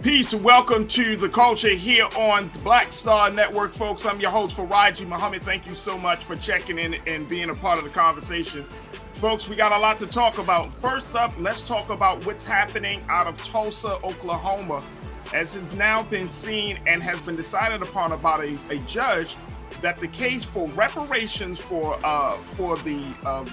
Peace and welcome to The Culture here on the Black Star Network, folks. I'm your host, Farajii Muhammad. Thank you so much for checking in and being a part of the conversation. Folks, we got a lot to talk about. First up, let's talk about what's happening out of Tulsa, Oklahoma, as it's now been seen and has been decided upon about a judge that the case for reparations for the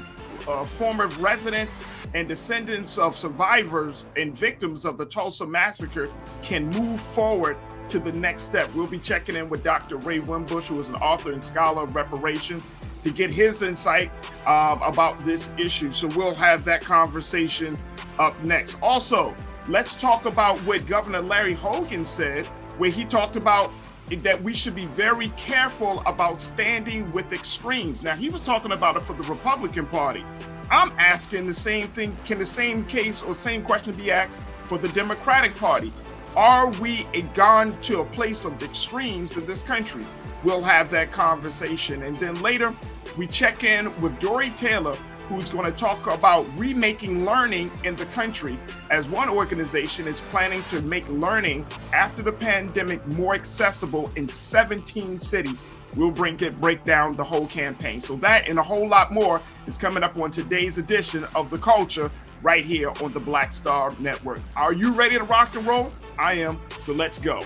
former residents and descendants of survivors and victims of the Tulsa massacre can move forward to the next step. We'll be checking in with Dr. Ray Wimbush, who is an author and scholar of reparations, to get his insight about this issue. So we'll have that conversation up next. Also, let's talk about what Governor Larry Hogan said, where he talked about that we should be very careful about standing with extremes. Now, he was talking about it for the Republican Party. I'm asking the same thing. Can the same case or same question be asked for the Democratic Party? Are we gone to a place of extremes in this country? We'll have that conversation. And then later, we check in with Dory Taylor, who's going to talk about remaking learning in the country, as one organization is planning to make learning after the pandemic more accessible in 17 cities. We'll break down the whole campaign. So that and a whole lot more is coming up on today's edition of The Culture right here on the Black Star Network. Are you ready to rock and roll? I am, so let's go.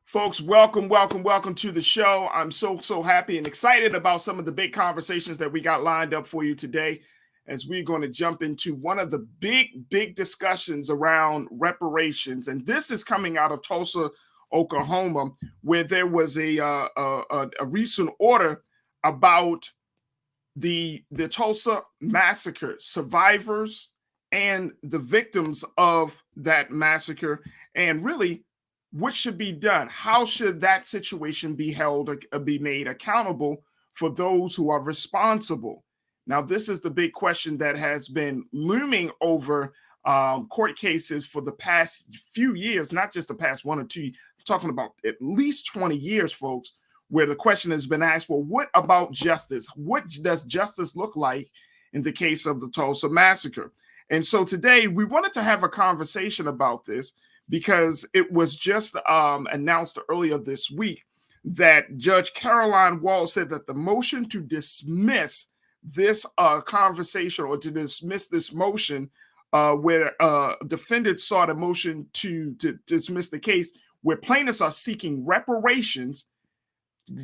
Folks, welcome to the show. I'm so happy and excited about some of the big conversations that we got lined up for you today, as we're going to jump into one of the big discussions around reparations. And this is coming out of Tulsa, Oklahoma, where there was a recent order about the Tulsa massacre, survivors and the victims of that massacre, and really what should be done? How should that situation be made accountable for those who are responsible? Now, this is the big question that has been looming over court cases for the past few years, not just the past 1 or 2. I'm talking about at least 20 years, folks, where the question has been asked, well, what about justice? What does justice look like in the case of the Tulsa massacre? And so today we wanted to have a conversation about this, because it was just announced earlier this week that Judge Caroline Wall said that the motion to dismiss this conversation, or to dismiss this motion where defendants sought a motion to dismiss the case where plaintiffs are seeking reparations,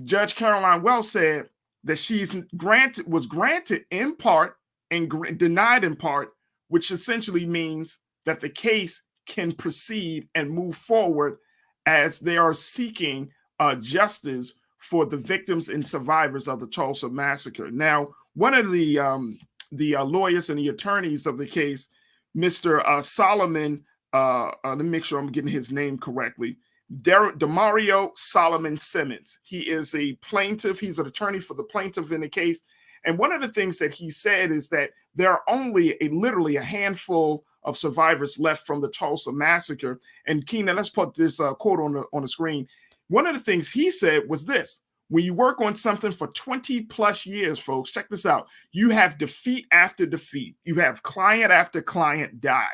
Judge Caroline Wall said that was granted in part and denied in part, which essentially means that the case can proceed and move forward as they are seeking justice for the victims and survivors of the Tulsa massacre. Now, one of the lawyers and the attorneys of the case, Mr. Solomon, let me make sure I'm getting his name correctly, Demario Solomon Simmons. He is a plaintiff. He's an attorney for the plaintiff in the case. And one of the things that he said is that there are only literally a handful of survivors left from the Tulsa massacre. And Keenan, let's put this quote on the screen. One of the things he said was this: when you work on something for 20 plus years, folks, check this out. You have defeat after defeat. You have client after client die.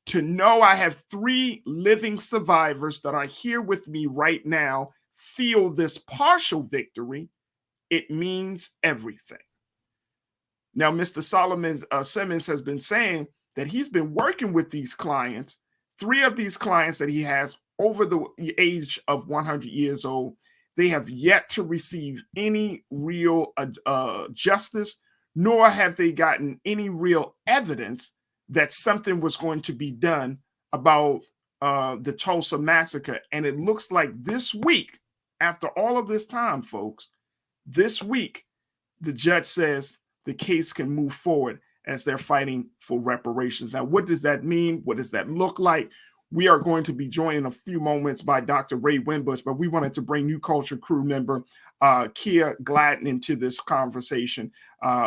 To know I have 3 living survivors that are here with me right now feel this partial victory, it means everything. Now, Mr. Solomon Simmons has been saying that he's been working with these clients, 3 of these clients that he has over the age of 100 years old. They have yet to receive any real justice, nor have they gotten any real evidence that something was going to be done about the Tulsa massacre. And it looks like this week, after all of this time, folks, this week, the judge says the case can move forward as they're fighting for reparations. Now, what does that mean? What does that look like? we are going to be joined in a few moments by Dr. Ray Winbush, but we wanted to bring New Culture crew member Kia Gladden into this conversation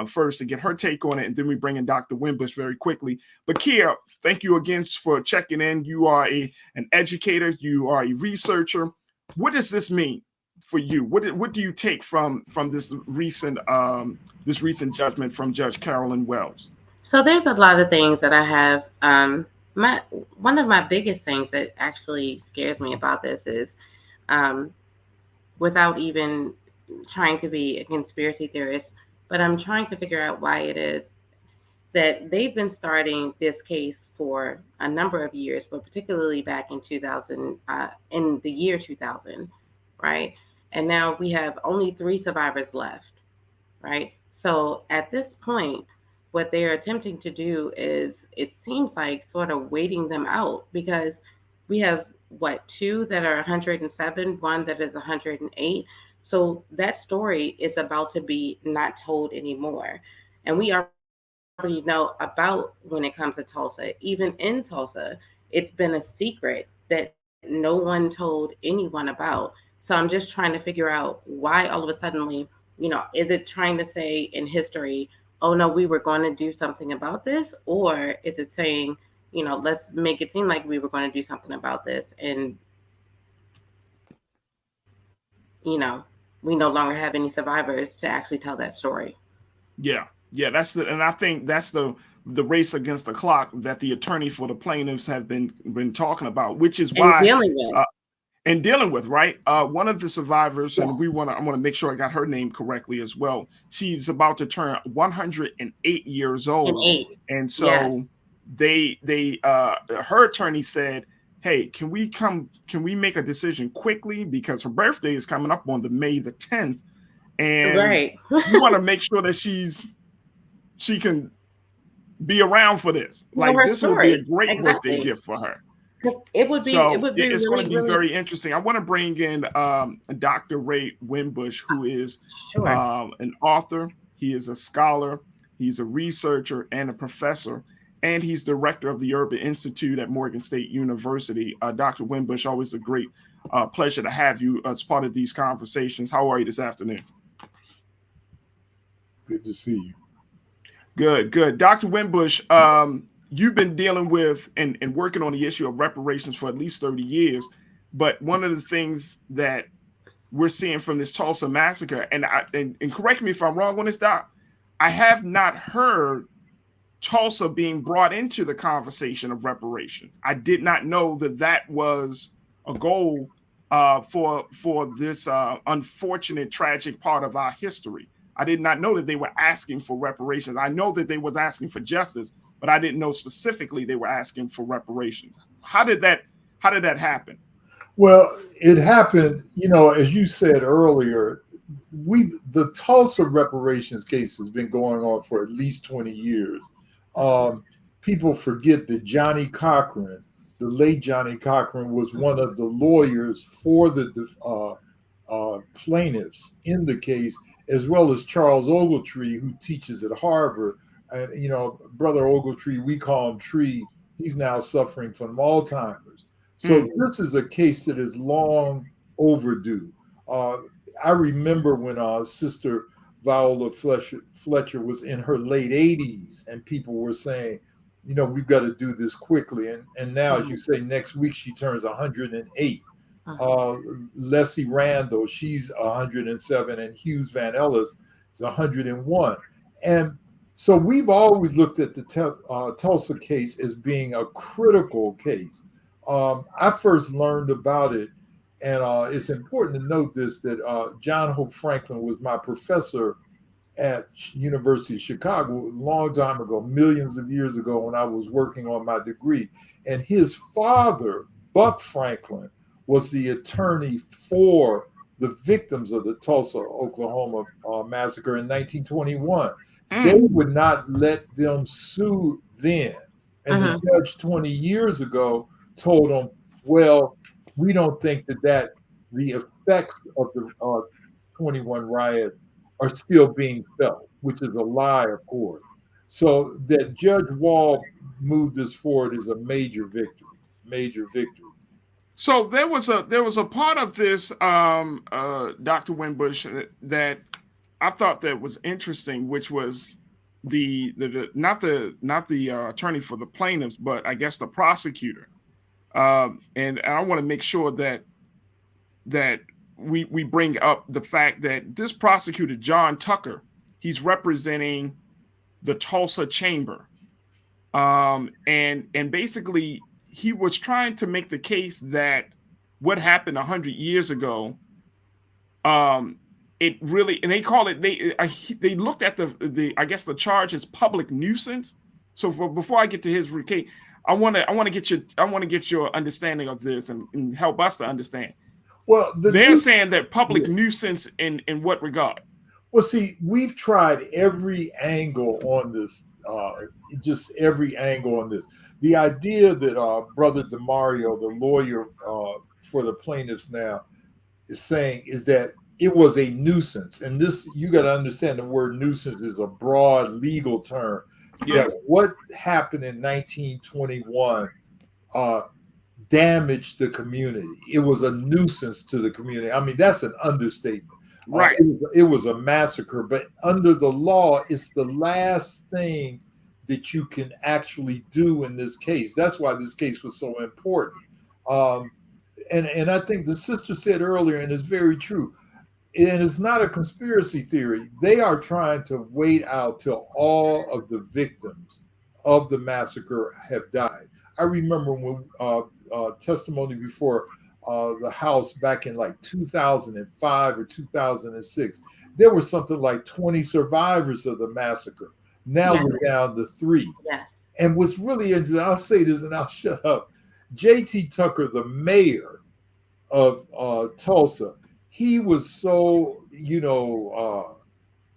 first to get her take on it, and then we bring in Dr. Winbush very quickly. But Kia, thank you again for checking in. You are an educator, you are a researcher. What does this mean for you? What do you take from this recent judgment from Judge Carolyn Wells? So there's a lot of things that I have. My One of my biggest things that actually scares me about this is, um, without even trying to be a conspiracy theorist, but I'm trying to figure out why it is that they've been starting this case for a number of years, but particularly back in 2000, in the year 2000, right? And now we have only three survivors left, right? So at this point, what they're attempting to do is, it seems like, sort of waiting them out, because we have what, two that are 107, one that is 108. So that story is about to be not told anymore. And we already know about when it comes to Tulsa. Even in Tulsa, it's been a secret that no one told anyone about. So I'm just trying to figure out why all of a suddenly, is it trying to say in history, oh no, we were going to do something about this? Or is it saying, let's make it seem like we were going to do something about this, and, we no longer have any survivors to actually tell that story. Yeah, yeah, and I think that's the race against the clock that the attorney for the plaintiffs have been talking about, which is And why dealing with. and dealing with, right? One of the survivors, and Yes. I want to make sure I got her name correctly as well. She's about to turn 108 years And old, eight. and Yes. so her attorney said, "Hey, Can we make a decision quickly because her birthday is coming up on the May the 10th, and Right. we want to make sure that she can be around for this. Know Like her this will be a story. great birthday Exactly. gift for her." Because it So would be it's going really, to be really. very interesting. I want to bring in Dr. Ray Winbush, who is Sure. an author. He is a scholar. He's a researcher and a professor, and he's director of the Urban Institute at Morgan State University. Dr. Winbush, always a great pleasure to have you as part of these conversations. How are you this afternoon? Good to see you. Good, good. Dr. Winbush, you've been dealing with and working on the issue of reparations for at least 30 years. But one of the things that we're seeing from this Tulsa massacre, and correct me if I'm wrong on this, Doc, I have not heard Tulsa being brought into the conversation of reparations. I did not know that that was a goal for this unfortunate, tragic part of our history. I did not know that they were asking for reparations. I know that they was asking for justice, but I didn't know specifically they were asking for reparations. How did that happen? Well, it happened, as you said earlier, the Tulsa reparations case has been going on for at least 20 years. Um, People forget that Johnny Cochran, the late Johnny Cochran, was one of the lawyers for the plaintiffs in the case, as well as Charles Ogletree, who teaches at Harvard. And, Brother Ogletree, we call him Tree, he's now suffering from Alzheimer's. So this is a case that is long overdue. Uh, I remember when Sister Viola Fletcher was in her late 80s, and people were saying, we've got to do this quickly. And now, as you say, next week she turns 108. Uh, Leslie Randall, she's 107, and Hughes Van Ellis is 101. And so we've always looked at the Tulsa case as being a critical case. I first learned about it, and it's important to note this, that John Hope Franklin was my professor at University of Chicago a long time ago, millions of years ago, when I was working on my degree. And his father, Buck Franklin, was the attorney for the victims of the Tulsa, Oklahoma massacre in 1921. They would not let them sue then. And the judge 20 years ago told them, well, we don't think that the effects of the 21 riot are still being felt, which is a lie, of course. So that Judge Wall moved this forward is a major victory, major victories. So there was a part of this, Dr. Winbush, that I thought that was interesting, which was the not the attorney for the plaintiffs, but I guess the prosecutor. And I want to make sure that we bring up the fact that this prosecutor, John Tucker, he's representing the Tulsa chamber. And basically he was trying to make the case that what happened 100 years ago, it really, and they call it, they looked at the I guess the charge as public nuisance. So before I get to his case, I want to get your understanding of this and help us to understand. Well, they're saying that public nuisance in what regard? Well, see, we've tried every angle on this, just every angle on this. The idea that Brother DeMario, the lawyer for the plaintiffs now, is saying is that it was a nuisance. And this, you got to understand the word nuisance is a broad legal term. Yeah. That what happened in 1921 damaged the community. It was a nuisance to the community. I mean, that's an understatement. Right. It was a massacre, but under the law, it's the last thing that you can actually do in this case. That's why this case was so important. And I think the sister said earlier, and it's very true, and it's not a conspiracy theory. They are trying to wait out till all of the victims of the massacre have died. I remember when testimony before the House back in like 2005 or 2006, there were something like 20 survivors of the massacre. Now Yes. we're down to 3. Yes. And what's really interesting, I'll say this and I'll shut up. J.T. Tucker, the mayor of Tulsa, he was so,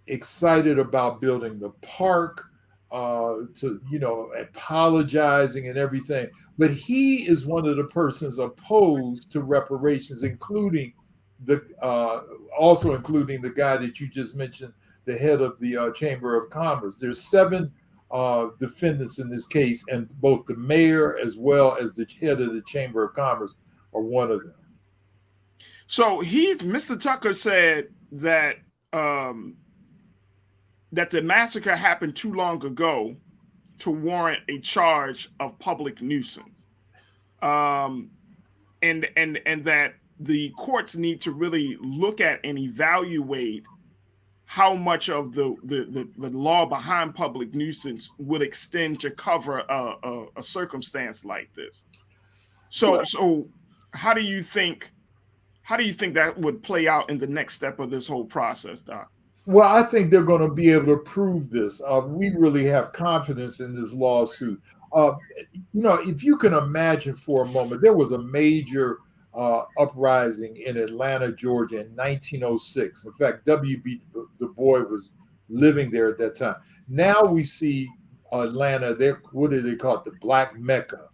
excited about building the park, apologizing and everything. But he is one of the persons opposed to reparations, including also including the guy that you just mentioned, the head of the Chamber of Commerce. There's 7 defendants in this case, and both the mayor as well as the head of the Chamber of Commerce are one of them. So Mr. Tucker said that that the massacre happened too long ago to warrant a charge of public nuisance, and that the courts need to really look at and evaluate how much of the law behind public nuisance would extend to cover a circumstance like this. So how do you think that would play out in the next step of this whole process, Doc? Well, I think they're going to be able to prove this. We really have confidence in this lawsuit. If you can imagine for a moment, there was a major uprising in Atlanta, Georgia in 1906. In fact, W.B. Du Bois was living there at that time. Now we see Atlanta, what do they call it? The Black Mecca.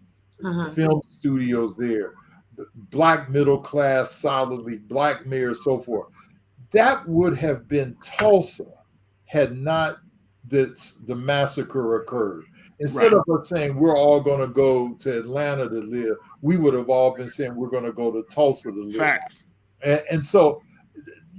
Film studios there, Black middle class, solidly, Black mayor, so forth. That would have been Tulsa had not the massacre occurred. Instead of us saying we're all going to go to Atlanta to live, we would have all been saying we're going to go to Tulsa to live. Fact. And so,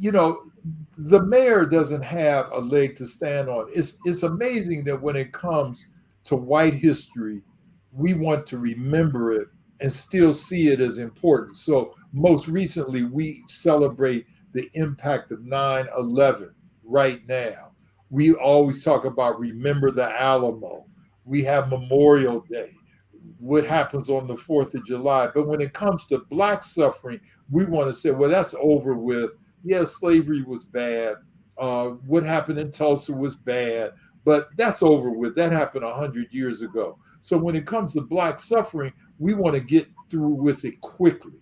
the mayor doesn't have a leg to stand on. It's amazing that when it comes to white history, we want to remember it and still see it as important. So most recently, we celebrate the impact of 9/11 right now. We always talk about remember the Alamo. We have Memorial Day, what happens on the 4th of July. But when it comes to Black suffering, we want to say, well, that's over with. Yeah, slavery was bad. What happened in Tulsa was bad, but that's over with. That happened 100 years ago. So when it comes to Black suffering, we want to get through with it quickly.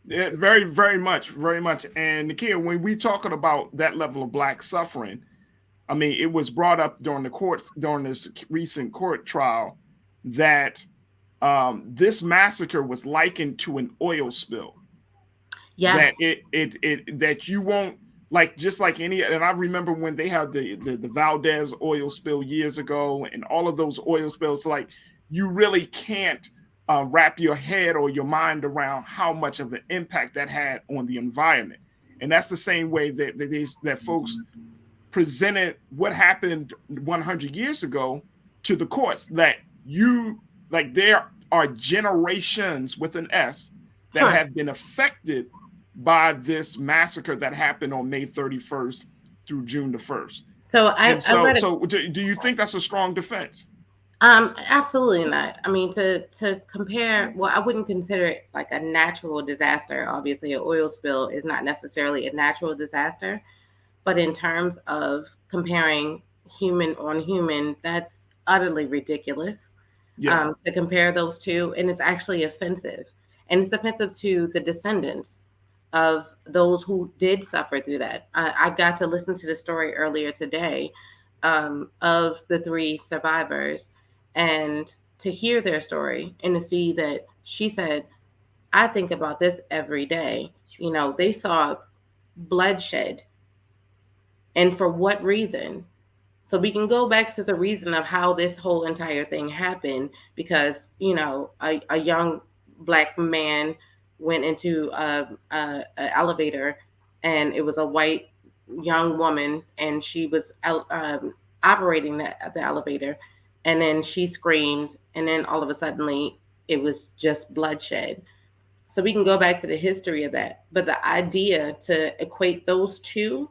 Yeah, very, very much, very much. And Nakia, when we talking about that level of Black suffering, I mean, it was brought up during this recent court trial that this massacre was likened to an oil spill. Yes. That that you won't just like any. And I remember when they had the Valdez oil spill years ago, and all of those oil spills. Like you really can't wrap your head or your mind around how much of an impact that had on the environment. And that's the same way that folks presented what happened 100 years ago to the courts, that there are generations with an S that Sure. have been affected by this massacre that happened on May 31st through June the 1st. So And I read so do you think that's a strong defense? Absolutely not. I mean, to compare, well, I wouldn't consider it like a natural disaster. Obviously, an oil spill is not necessarily a natural disaster, but in terms of comparing human on human, that's utterly ridiculous. Yeah. To compare those two, and it's actually offensive, and it's offensive to the descendants of those who did suffer through that. I got to listen to the story earlier today, of the three survivors, and to hear their story and to see that she said, I think about this every day. You know, they saw bloodshed, and for what reason? So we can go back to the reason of how this whole entire thing happened, because a young black man went into a elevator, and it was a white young woman, and she was operating the elevator, and then she screamed, and then all of a sudden it was just bloodshed. So we can go back to the history of that, but the idea to equate those two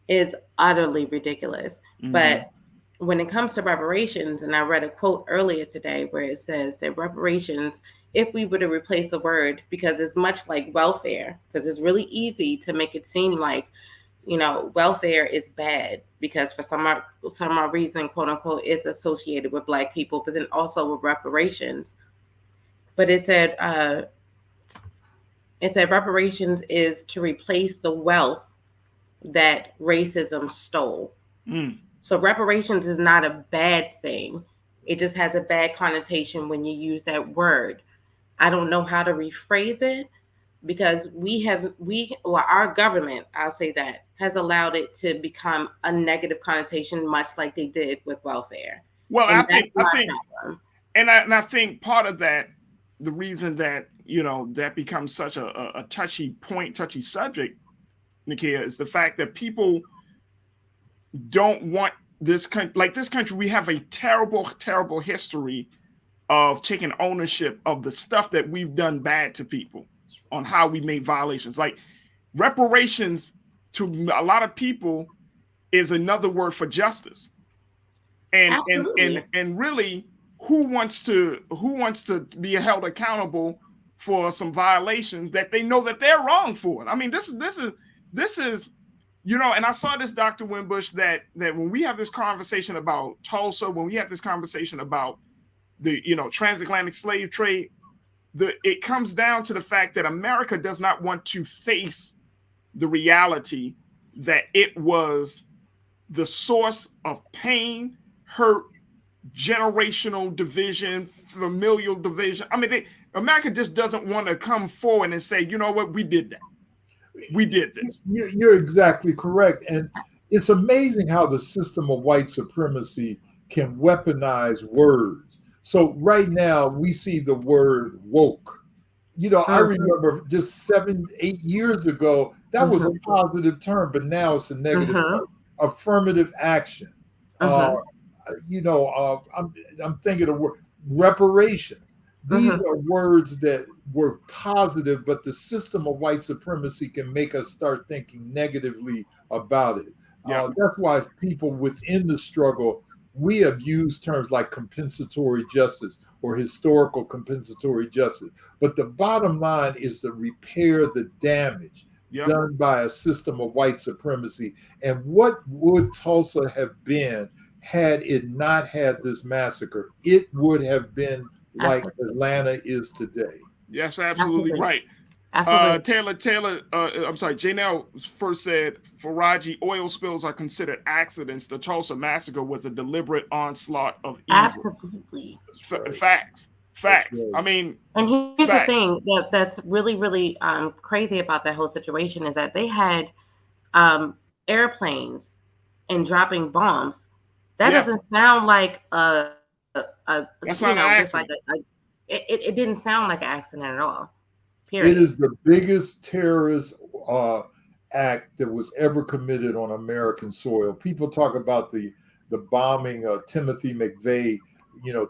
is utterly ridiculous. Mm-hmm. But when it comes to reparations, and I read a quote earlier today where it says that reparations, if we were to replace the word, because it's much like welfare, because it's really easy to make it seem like, welfare is bad because for some odd reason, quote unquote, it's associated with black people, but then also with reparations. But it said reparations is to replace the wealth that racism stole. Mm. So reparations is not a bad thing. It just has a bad connotation when you use that word. I don't know how to rephrase it, because our government, I'll say that, has allowed it to become a negative connotation, much like they did with welfare. Well, And I that's think, my problem. I think part of that, the reason that that becomes such a touchy point, touchy subject, Nakia, is the fact that people don't want this country. Like this country, we have a terrible, terrible history of taking ownership of the stuff that we've done bad to people, on how we made violations. Like reparations to a lot of people is another word for justice. Absolutely. And really, who wants to be held accountable for some violations that they know that they're wrong for? I mean, this is and I saw this, Dr. Wimbush, that when we have this conversation about Tulsa, when we have this conversation about the transatlantic slave trade, it comes down to the fact that America does not want to face the reality that it was the source of pain, hurt, generational division, familial division. I mean, America just doesn't want to come forward and say, you know what, we did that. We did this. You're exactly correct. And it's amazing how the system of white supremacy can weaponize words. So right now we see the word woke. I remember just 7, 8 years ago, that was a positive term, but now it's a negative term. Affirmative action. I'm thinking of reparations. These are words that were positive, but the system of white supremacy can make us start thinking negatively about it. Yeah. That's why people within the struggle, we have used terms like compensatory justice or historical compensatory justice. But the bottom line is to repair the damage done by a system of white supremacy. And what would Tulsa have been had it not had this massacre? It would have been like Atlanta is today. Yes, absolutely right. Absolutely. Taylor, I'm sorry, Janelle first said, Farajii, oil spills are considered accidents. The Tulsa massacre was a deliberate onslaught of evil. Absolutely. Facts. Right. I mean, and here's the thing that's really, really crazy about that whole situation is that they had airplanes and dropping bombs. That doesn't sound like that's not an accident. it didn't sound like an accident at all. It Period. is the biggest terrorist act that was ever committed on American soil. People talk about the bombing of Timothy McVeigh,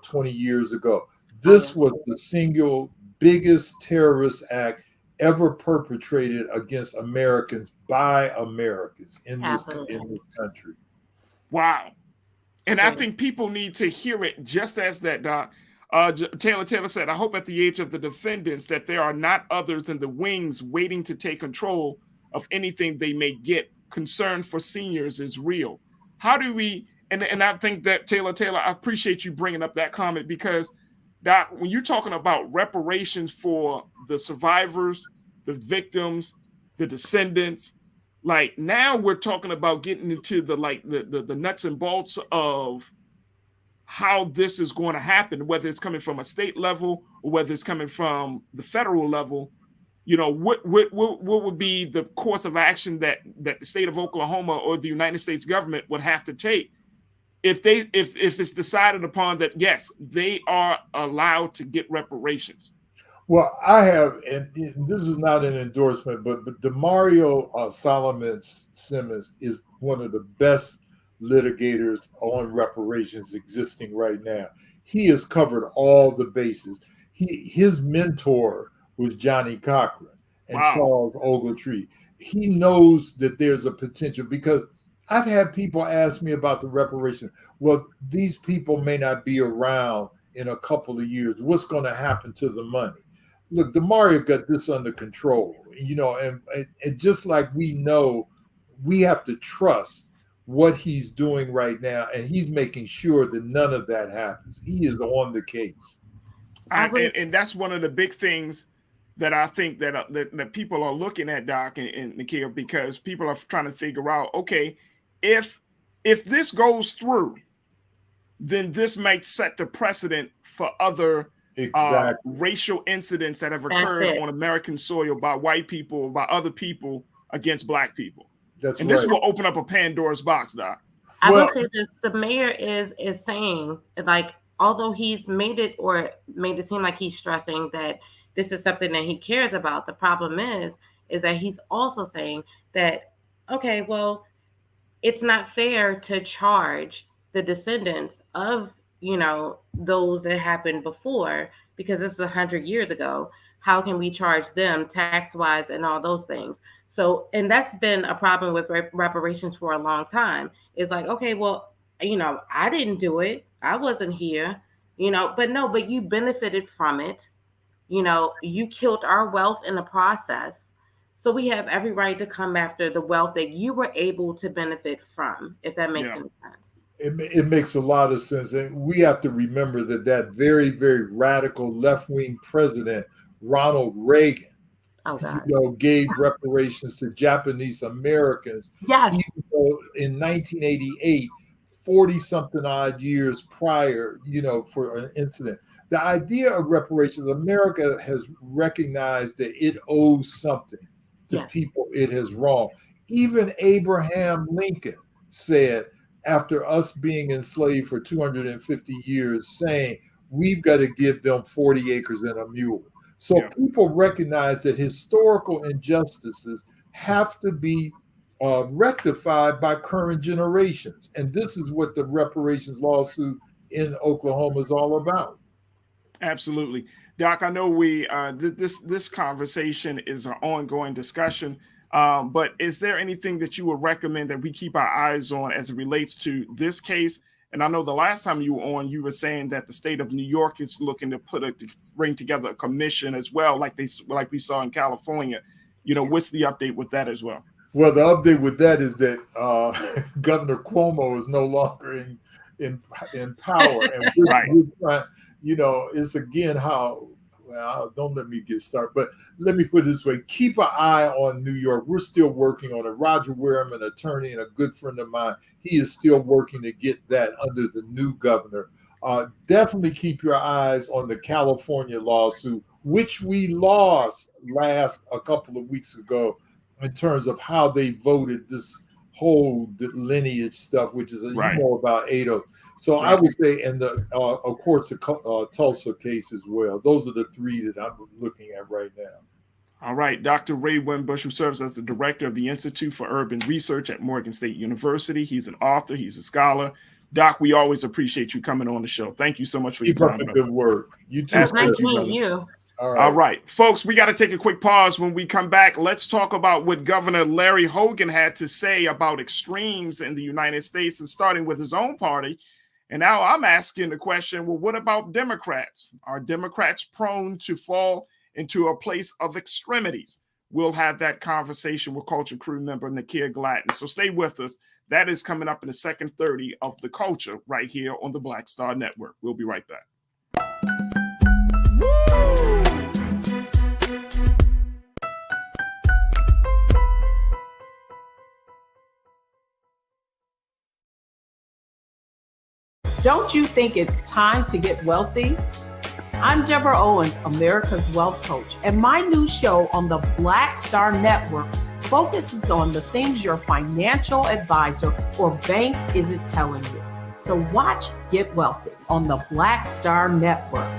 20 years ago. Oh yeah, This was the single biggest terrorist act ever perpetrated against Americans by Americans in this absolutely. country. Wow. And I Agreed. think people need to hear it just as that, Doc. Taylor said, I hope at the age of the defendants that there are not others in the wings waiting to take control of anything they may get. Concern for seniors is real. How do we, and I think that Taylor, I appreciate you bringing up that comment because, Doc, when you're talking about reparations for the survivors, the victims, the descendants, like now we're talking about getting into the nuts and bolts of how this is going to happen, whether it's coming from a state level or whether it's coming from the federal level. What would be the course of action that the state of Oklahoma or the United States government would have to take if it's decided upon that yes, they are allowed to get reparations? Well, I have, and this is not an endorsement, but Demario Solomon Simmons is one of the best litigators on reparations existing right now. He has covered all the bases. His mentor was Johnny Cochran and Wow. Charles Ogletree. He knows that there's a potential because I've had people ask me about the reparations. Well, these people may not be around in a couple of years. What's going to happen to the money? Look, Demario got this under control, and just like we know, we have to trust what he's doing right now, and he's making sure that none of that happens. He is on the case. And that's one of the big things that I think that people are looking at, Doc and Nikhil, because people are trying to figure out, okay, if this goes through, then this might set the precedent for other racial incidents that have occurred on American soil by white people, by other people against black people. That's This will open up a Pandora's box, Doc. I will say this: the mayor is saying, like, although he's made it seem like he's stressing that this is something that he cares about. The problem is that he's also saying that, okay, well, it's not fair to charge the descendants of those that happened before because this is 100 years ago. How can we charge them tax wise and all those things? So, and that's been a problem with reparations for a long time. It's like, okay, well, I didn't do it. I wasn't here, but you benefited from it. You killed our wealth in the process. So we have every right to come after the wealth that you were able to benefit from, if that makes any sense. It makes a lot of sense. And we have to remember that very, very radical left-wing president, Ronald Reagan, gave reparations to Japanese Americans. Yes. In 1988, 40-something odd years prior, for an incident. The idea of reparations, America has recognized that it owes something to people it has wronged. Even Abraham Lincoln said, after us being enslaved for 250 years, saying, we've got to give them 40 acres and a mule. So people recognize that historical injustices have to be rectified by current generations. And this is what the reparations lawsuit in Oklahoma is all about. Absolutely. Doc, I know we this conversation is an ongoing discussion, but is there anything that you would recommend that we keep our eyes on as it relates to this case? And I know the last time you were on, you were saying that the state of New York is looking to bring together a commission as well, like we saw in California. What's the update with that as well? Well, the update with that is that Governor Cuomo is no longer in power, and we're trying, it's again how. Well, don't let me get started, but let me put it this way. Keep an eye on New York. We're still working on it. Roger Wareham, an attorney and a good friend of mine, he is still working to get that under the new governor. Definitely keep your eyes on the California lawsuit, which we lost a couple of weeks ago in terms of how they voted this whole lineage stuff, which is Right. more about ADOS. So I would say, and of course, the Tulsa case as well. Those are the three that I'm looking at right now. All right. Dr. Ray Winbush, who serves as the director of the Institute for Urban Research at Morgan State University. He's an author. He's a scholar. Doc, we always appreciate you coming on the show. Thank you so much for your time. Keep up the good work. You too. Nice meeting you. All right, folks, we got to take a quick pause. When we come back, let's talk about what Governor Larry Hogan had to say about extremes in the United States, and starting with his own party. And now I'm asking the question, well, what about Democrats? Are Democrats prone to fall into a place of extremities? We'll have that conversation with Culture Crew member Nakia Gladden. So stay with us. That is coming up in the second 30 of The Culture right here on the Black Star Network. We'll be right back. Don't you think it's time to get wealthy? I'm Deborah Owens, America's Wealth Coach, and my new show on the Black Star Network focuses on the things your financial advisor or bank isn't telling you. So watch Get Wealthy on the Black Star Network.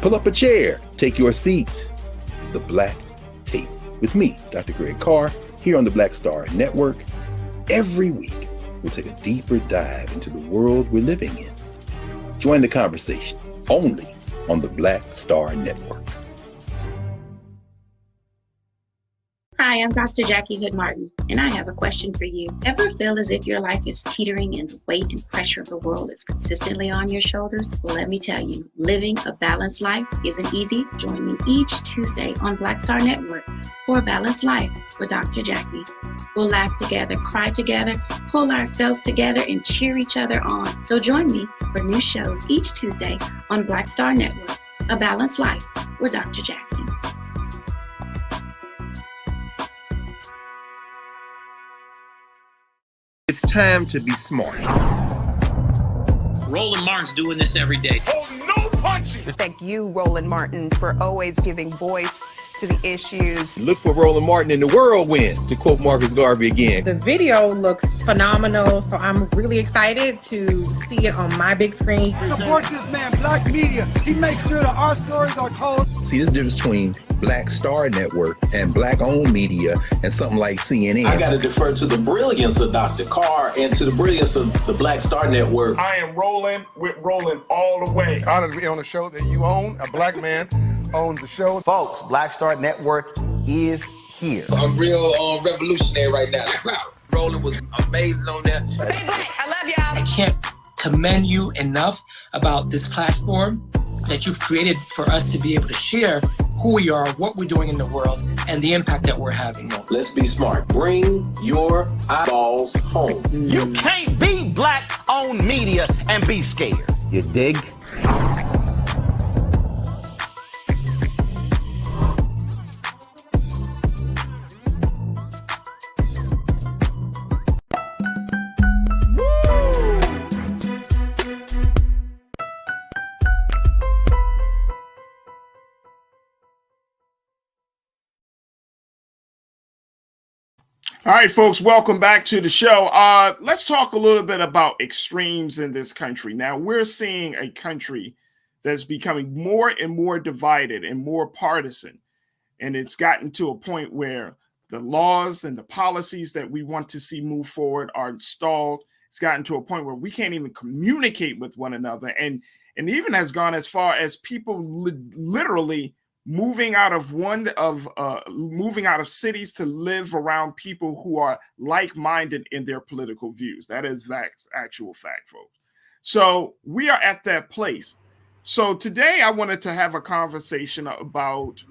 Pull up a chair, take your seat. The Black Tape with me, Dr. Greg Carr, here on the Black Star Network. Every week, we'll take a deeper dive into the world we're living in. Join the conversation only on the Black Star Network. Hi, I'm Dr. Jackie Hood Martin, and I have a question for you. Ever feel as if your life is teetering and the weight and pressure of the world is consistently on your shoulders? Well, let me tell you, living a balanced life isn't easy. Join me each Tuesday on Black Star Network for A Balanced Life with Dr. Jackie. We'll laugh together, cry together, pull ourselves together, and cheer each other on. So join me for new shows each Tuesday on Black Star Network, A Balanced Life with Dr. Jackie. It's time to be smart. Roland Martin's doing this every day. Oh, no punching! Thank you, Roland Martin, for always giving voice to the issues. Look for Roland Martin in the whirlwind, to quote Marcus Garvey again. The video looks phenomenal, so I'm really excited to see it on my big screen. Support this man, Black Media. He makes sure that our stories are told. See, this difference between Black Star Network and Black-owned media and something like CNN. I got to defer to the brilliance of Dr. Carr and to the brilliance of the Black Star Network. I am rolling with Roland all the way. Honored to be on a show that you own. A black man owns the show. Folks, Black Star Network is here. I'm real revolutionary right now. Roland was amazing on there. Stay black. I love y'all. I can't commend you enough about this platform that you've created for us to be able to share who we are, what we're doing in the world, and the impact that we're having. Let's be smart. Bring your eyeballs home. You can't be Black-owned media and be scared. You dig? All right, folks, welcome back to the show. Let's talk a little bit about extremes in this country. Now, we're seeing a country that's becoming more and more divided and more partisan. And it's gotten to a point where the laws and the policies that we want to see move forward are installed. It's gotten to a point where we can't even communicate with one another. And even has gone as far as people literally moving out of cities to live around people who are like-minded in their political views. That is actual fact, folks. So we are at that place. So today I wanted to have a conversation about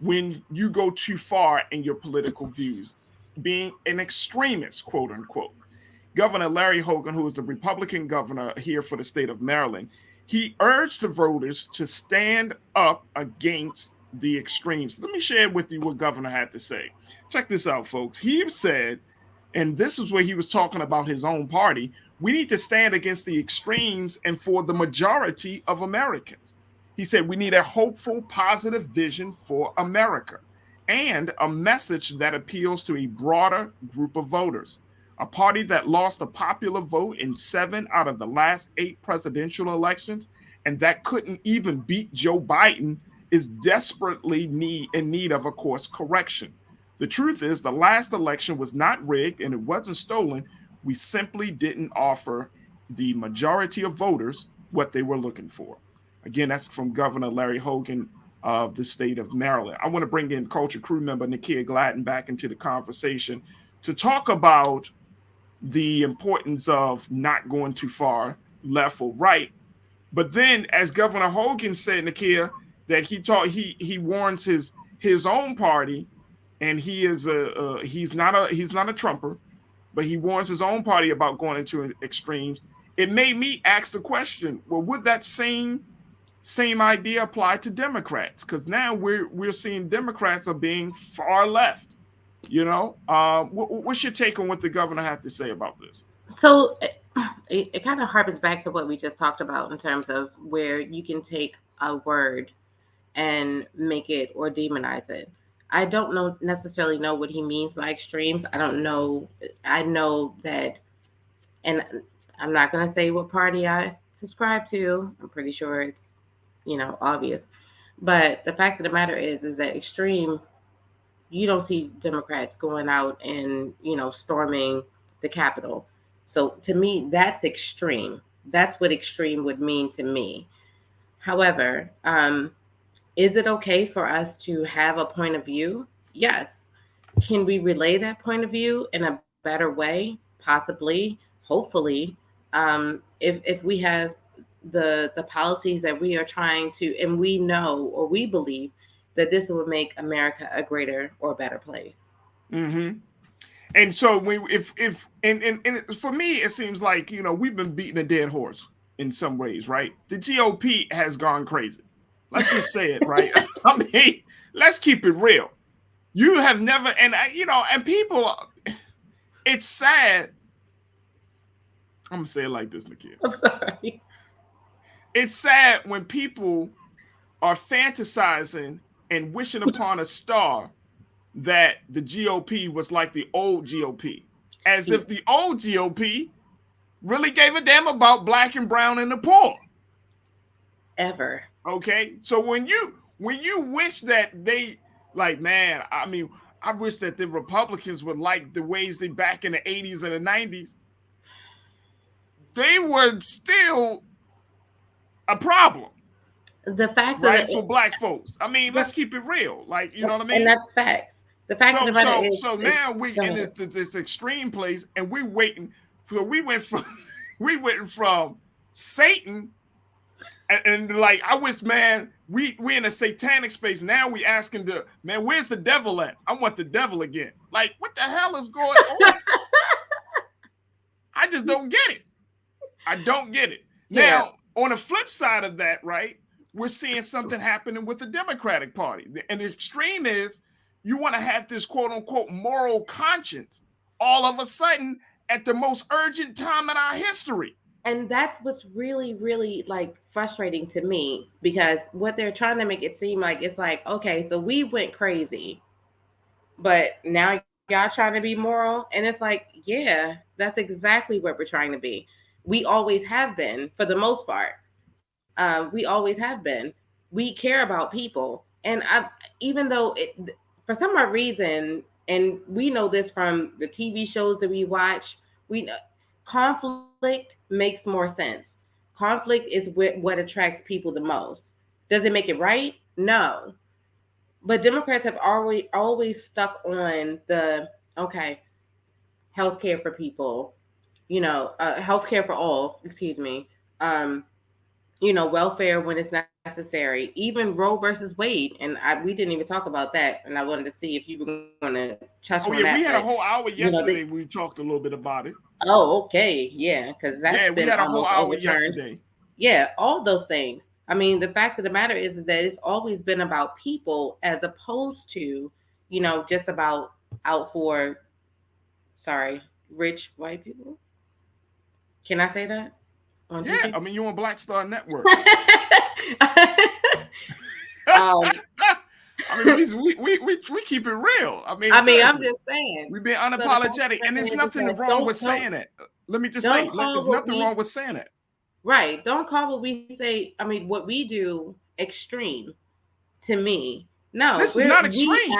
when you go too far in your political views, being an extremist, quote unquote. Governor Larry Hogan, who is the Republican governor here for the state of Maryland, he urged the voters to stand up against the extremes. Let me share with you what Governor had to say. Check this out, folks. He said, and this is where he was talking about his own party, we need to stand against the extremes and for the majority of Americans. He said, we need a hopeful, positive vision for America and a message that appeals to a broader group of voters. A party that lost the popular vote in 7 out of the last 8 presidential elections and that couldn't even beat Joe Biden is desperately in need of a course correction. The truth is, the last election was not rigged and it wasn't stolen. We simply didn't offer the majority of voters what they were looking for. Again, that's from Governor Larry Hogan of the state of Maryland. I want to bring in Culture Crew member Nakia Gladden back into the conversation to talk about the importance of not going too far left or right. But then, as Governor Hogan said, Nakia, that he warns his own party, and he's not a Trumper, but he warns his own party about going into extremes. It made me ask the question: well, would that same idea apply to Democrats? Because now we're seeing Democrats are being far left. You know, what's your take on what the governor had to say about this? So it kind of harpens back to what we just talked about in terms of where you can take a word and make it or demonize it. I don't necessarily know what he means by extremes. I don't know. I know that, and I'm not going to say what party I subscribe to. I'm pretty sure it's, obvious. But the fact of the matter is that extreme, you don't see Democrats going out and, storming the Capitol. So to me, that's extreme. That's what extreme would mean to me. However, is it okay for us to have a point of view? Yes. Can we relay that point of view in a better way? Possibly, hopefully, if we have the policies that we are trying to, and we know or we believe that this will make America a greater or better place. Mm-hmm. And so and for me, it seems like, we've been beating a dead horse in some ways, right? The GOP has gone crazy. Let's just say it, right? I mean, let's keep it real. You have never, and people, it's sad. I'm going to say it like this, Nakia. I'm sorry. It's sad when people are fantasizing and wishing upon a star that the GOP was like the old GOP, as if the old GOP really gave a damn about black and brown and the poor. Ever. Okay, so when you wish that they, like, man, I mean, I wish that the Republicans would like the ways they back in the 80s and the 90s. They were still a problem. The fact right for black folks. I mean, let's keep it real. Like, you know what I mean? And that's facts. The fact of the matter is, so now we in this extreme place, and we're waiting. So we went from Satan, and like, I wish, man, we in a satanic space. Now we asking man, where's the devil at? I want the devil again. Like, what the hell is going on? I just don't get it. I don't get it. Now, on the flip side of that, right, we're seeing something happening with the Democratic Party. And the extreme is you want to have this quote unquote moral conscience all of a sudden at the most urgent time in our history. And that's what's really, really like frustrating to me, because what they're trying to make it seem like, it's like, okay, so we went crazy, but now y'all trying to be moral. And it's like, yeah, that's exactly what we're trying to be. We always have been, for the most part. We always have been. We care about people. And even though for some odd reason, and we know this from the TV shows that we watch, we know conflict makes more sense. Conflict is what attracts people the most. Does it make it right? No. But Democrats have always stuck on the, okay, healthcare for people, healthcare for all, excuse me, welfare when it's necessary, even Roe versus Wade. And we didn't even talk about that. And I wanted to see if you were going to touch on that. We had a whole hour yesterday. We talked a little bit about it. Oh, okay. Yeah. Because that's we had a whole hour yesterday. Yeah. All those things. I mean, the fact of the matter is that it's always been about people as opposed to, just about out for, rich white people. Can I say that? Yeah, I mean, you're on Black Star Network. I mean, we keep it real. I mean, I'm just saying. We've been unapologetic, and there's nothing wrong with saying it. Let me just say, there's nothing wrong with saying it. Right. Don't call what we say. I mean, what we do extreme to me. No, this is not extreme.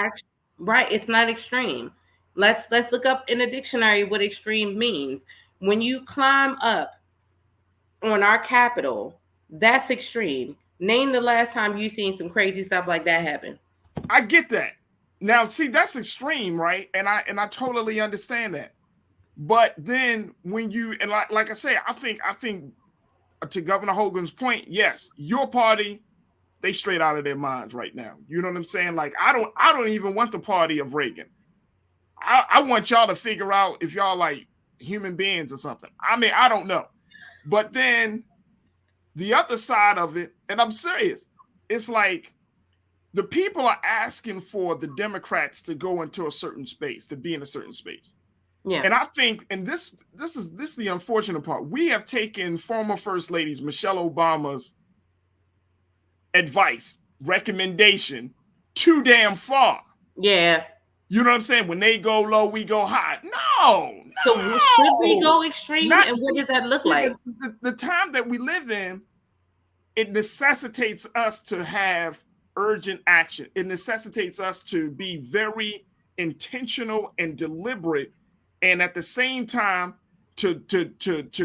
Right. It's not extreme. Let's look up in a dictionary what extreme means. When you climb up on our Capitol, that's extreme. Name the last time you seen some crazy stuff like that happen. I get that. Now, see, that's extreme, right? And I totally understand that. But then when you, and like I say, I think to Governor Hogan's point, yes, your party, they straight out of their minds right now. You know what I'm saying? Like, I don't even want the party of Reagan. I want y'all to figure out if y'all like human beings or something. I mean, I don't know. But then the other side of it, and I'm serious, it's like the people are asking for the Democrats to go into a certain space, to be in a certain space. Yeah. And I think, and this is the unfortunate part. We have taken former First Ladies Michelle Obama's advice, recommendation too damn far. Yeah. You know what I'm saying? When they go low, we go high. No. So should we go extreme? And what does that look like? The time that we live in, it necessitates us to have urgent action. It necessitates us to be very intentional and deliberate, and at the same time to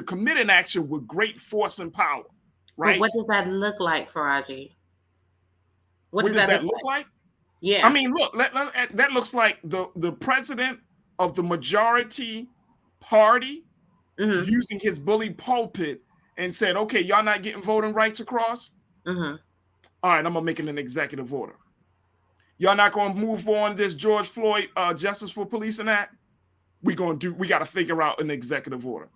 commit an action with great force and power. Right? But what does that look like, Farajii? What does that look like? Yeah. I mean, look, that looks like the president of the majority party using his bully pulpit and said, okay, y'all not getting voting rights across? All right, I'm going to make it an executive order. Y'all not going to move on this George Floyd Justice for Policing Act? We got to figure out an executive order.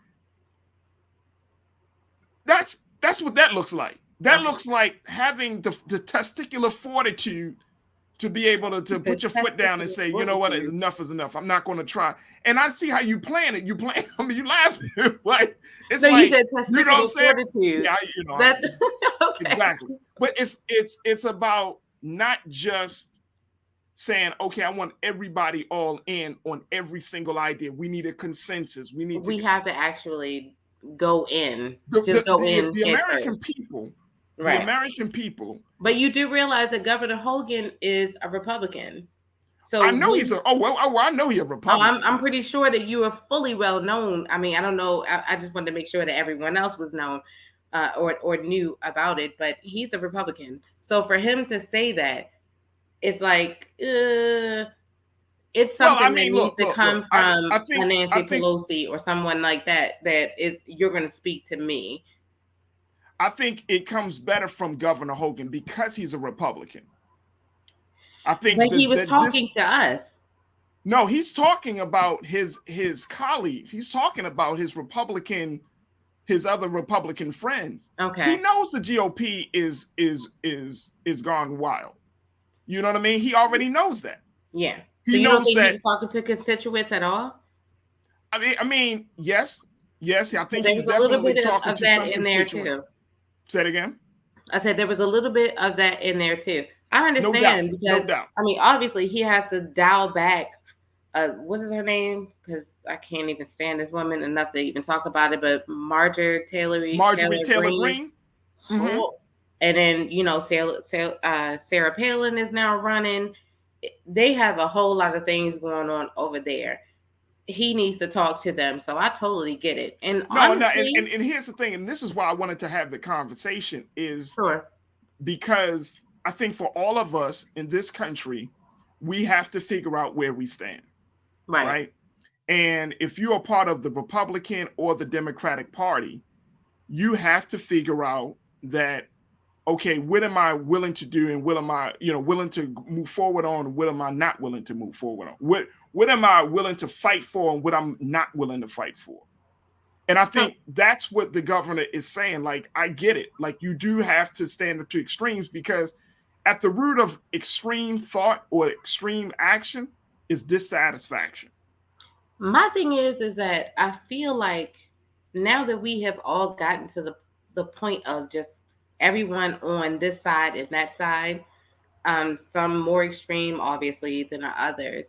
That's what that looks like. That looks like having the testicular fortitude to be able to put your foot down and say, you know what, enough is enough. I'm not going to try. And I see how you plan it. I mean, you laughing. Like, it's so like, you know what I'm saying? Fortitude. Yeah, Okay. Exactly. But it's about not just saying, okay, I want everybody all in on every single idea. We need a consensus. We have to actually go in. The American people. Right. The American people. But you do realize that Governor Hogan is a Republican. So I know I know he's a Republican. I'm pretty sure that you are fully well known. I mean, I don't know. I just wanted to make sure that everyone else was known or knew about it. But he's a Republican. So for him to say that, it's like it's something that needs to come from Nancy Pelosi or someone like that. That is, you're going to speak to me. I think it comes better from Governor Hogan because he's a Republican. I think, but he was talking to us. No, he's talking about his colleagues. He's talking about his other Republican friends. Okay, he knows the GOP is gone wild. You know what I mean? He already knows that. Yeah. So you don't think he's talking to constituents at all? I mean, yes. I think he's definitely talking to some constituents. Say it again. I said there was a little bit of that in there too. I understand because I mean, obviously he has to dial back. What is her name? Because I can't even stand this woman enough to even talk about it. But Marjorie Taylor Greene. Mm-hmm. And then Sarah Palin is now running. They have a whole lot of things going on over there. He needs to talk to them. So I totally get it. And honestly, and here's the thing, and this is why I wanted to have the conversation is because I think for all of us in this country, we have to figure out where we stand. Right? And if you're a part of the Republican or the Democratic Party, you have to figure out that, okay, what am I willing to do and what am I, willing to move forward on and what am I not willing to move forward on? What am I willing to fight for and what I'm not willing to fight for? And I think that's what the governor is saying. Like, I get it. Like, you do have to stand up to extremes because at the root of extreme thought or extreme action is dissatisfaction. My thing is that I feel like now that we have all gotten to the point of just everyone on this side and that side, some more extreme, obviously, than others.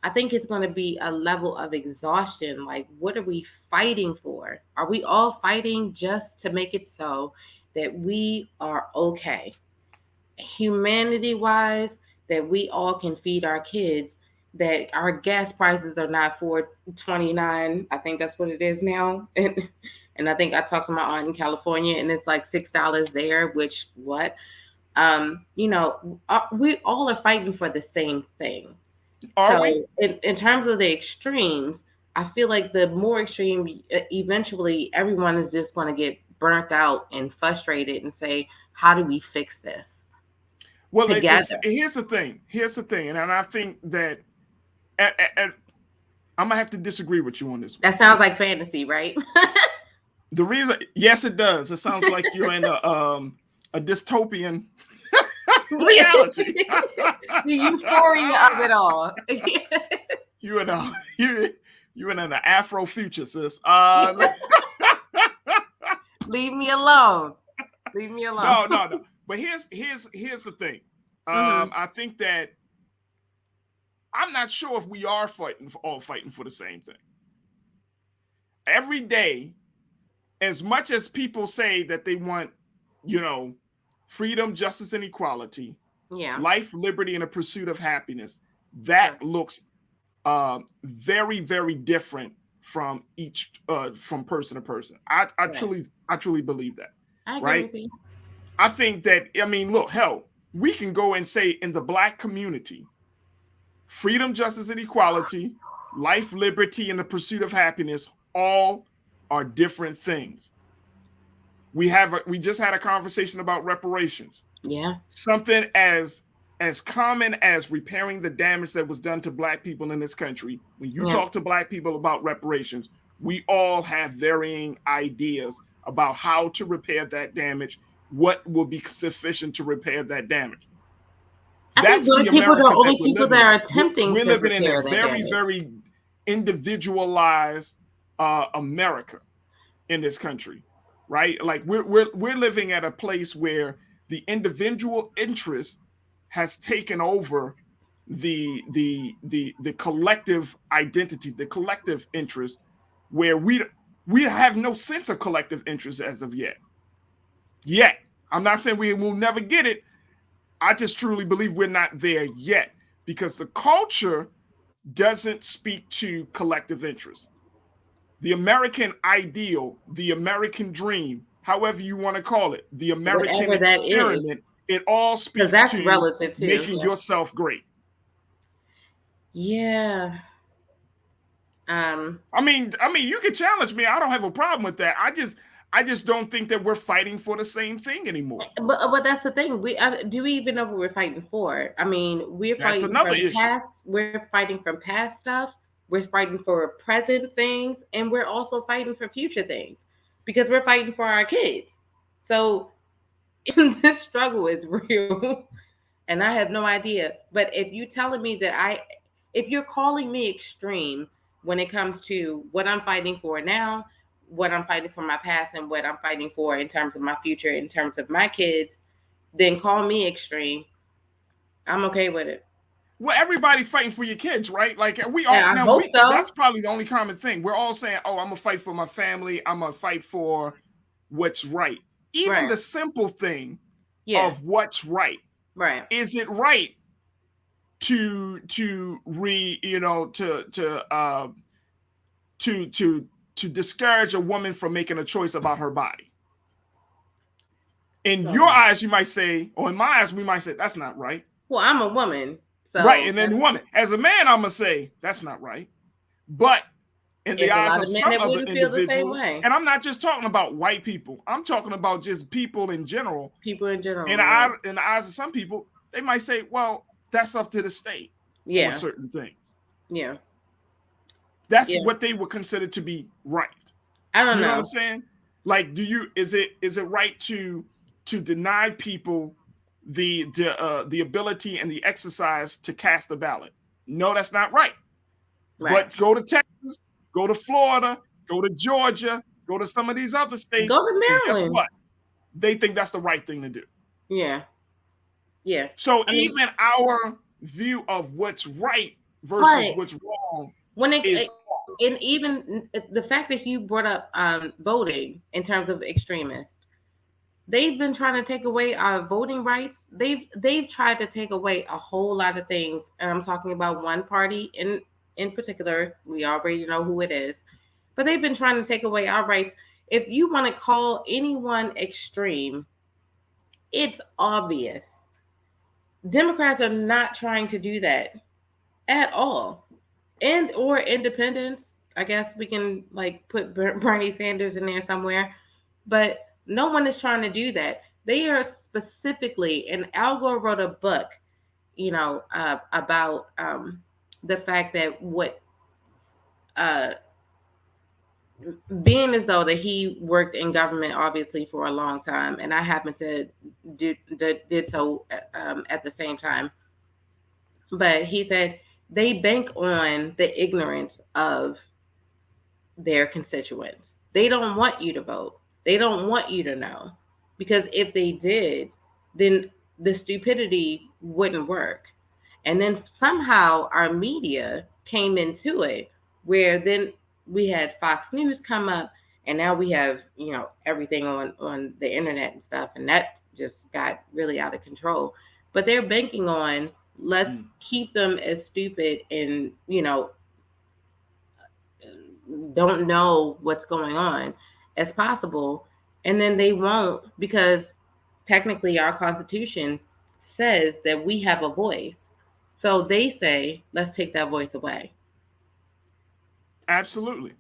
I think it's going to be a level of exhaustion. Like, what are we fighting for? Are we all fighting just to make it so that we are okay, humanity wise, that we all can feed our kids, that our gas prices are not $4.29? I think that's what it is now. And I think I talked to my aunt in California, and it's like $6 there. Which what? We all are fighting for the same thing. Are we? In terms of the extremes, I feel like the more extreme, eventually everyone is just going to get burnt out and frustrated and say, how do we fix this? Well, here's the thing. And I think that I'm going to have to disagree with you on this one. That sounds like fantasy, right? The reason, yes, it does. It sounds like you're in a dystopian reality. The euphoria of it all. You in an Afro future, sis. Leave me alone. Leave me alone. No. But here's the thing. I think that I'm not sure if we are all fighting for the same thing. Every day, as much as people say that they want, freedom, justice, and equality, life, liberty, and a pursuit of happiness, that looks very, very different from from person to person. I truly believe that. I agree with you. I think that, look, hell, we can go and say in the Black community, freedom, justice, and equality, life, liberty, and the pursuit of happiness, all are different things. We just had a conversation about reparations. Yeah. Something as common as repairing the damage that was done to Black people in this country. When you talk to Black people about reparations, we all have varying ideas about how to repair that damage, what will be sufficient to repair that damage. That's the America that we're living in. We're living in a very, very individualized America in this country, right? Like we're living at a place where the individual interest has taken over the collective identity, the collective interest, where we have no sense of collective interest as of yet. I'm not saying we will never get it. I just truly believe we're not there yet because the culture doesn't speak to collective interest. The American ideal, the American dream, however you want to call it, the American experiment, it all speaks to relative too, making yourself great. Yeah. I mean, you can challenge me. I don't have a problem with that. I just don't think that we're fighting for the same thing anymore. But that's the thing. Do we even know what we're fighting for? I mean, that's another issue. We're fighting from past stuff. We're fighting for present things, and we're also fighting for future things because we're fighting for our kids. So this struggle is real, and I have no idea. But if you're telling me if you're calling me extreme when it comes to what I'm fighting for now, what I'm fighting for my past, and what I'm fighting for in terms of my future, in terms of my kids, then call me extreme. I'm okay with it. Well, everybody's fighting for your kids, right? Like we all that's probably the only common thing. We're all saying, oh, I'm gonna fight for my family, I'm gonna fight for what's right. Even the simple thing of what's right. Right. Is it right to discourage a woman from making a choice about her body? In your eyes, you might say, or in my eyes, we might say, that's not right. Well, I'm a woman. So right, and then woman. As a man, I'm going to say, that's not right. But in the eyes of some other individuals, and I'm not just talking about white people, I'm talking about just people in general. People in general. In the eyes of some people, they might say, well, that's up to the state on certain things. Yeah. That's what they would consider to be right. I don't know. You know what I'm saying? Like, is it right to deny people the ability and the exercise to cast a ballot? No, that's not right. But go to Texas, go to Florida, go to Georgia, go to some of these other states. Go to Maryland. Guess what? they think that's the right thing to do. Yeah. Yeah. So even our view of what's right versus what's wrong is and even the fact that you brought up voting in terms of extremists, they've been trying to take away our voting rights. They've tried to take away a whole lot of things. And I'm talking about one party in particular. We already know who it is, but they've been trying to take away our rights. If you want to call anyone extreme, it's obvious. Democrats are not trying to do that at all. And or independents. I guess we can like put Bernie Sanders in there somewhere, but no one is trying to do that. They are specifically, and Al Gore wrote a book, about the fact that being as though that he worked in government obviously for a long time, and I happen to did so at the same time. But he said they bank on the ignorance of their constituents. They don't want you to vote. They don't want you to know. Because if they did, then the stupidity wouldn't work. And then somehow our media came into it, where then we had Fox News come up, and now we have, everything on the internet and stuff. And that just got really out of control. But they're banking on, let's keep them as stupid and, don't know what's going on as possible. And then they won't, because technically our Constitution says that we have a voice. So they say, let's take that voice away. Absolutely.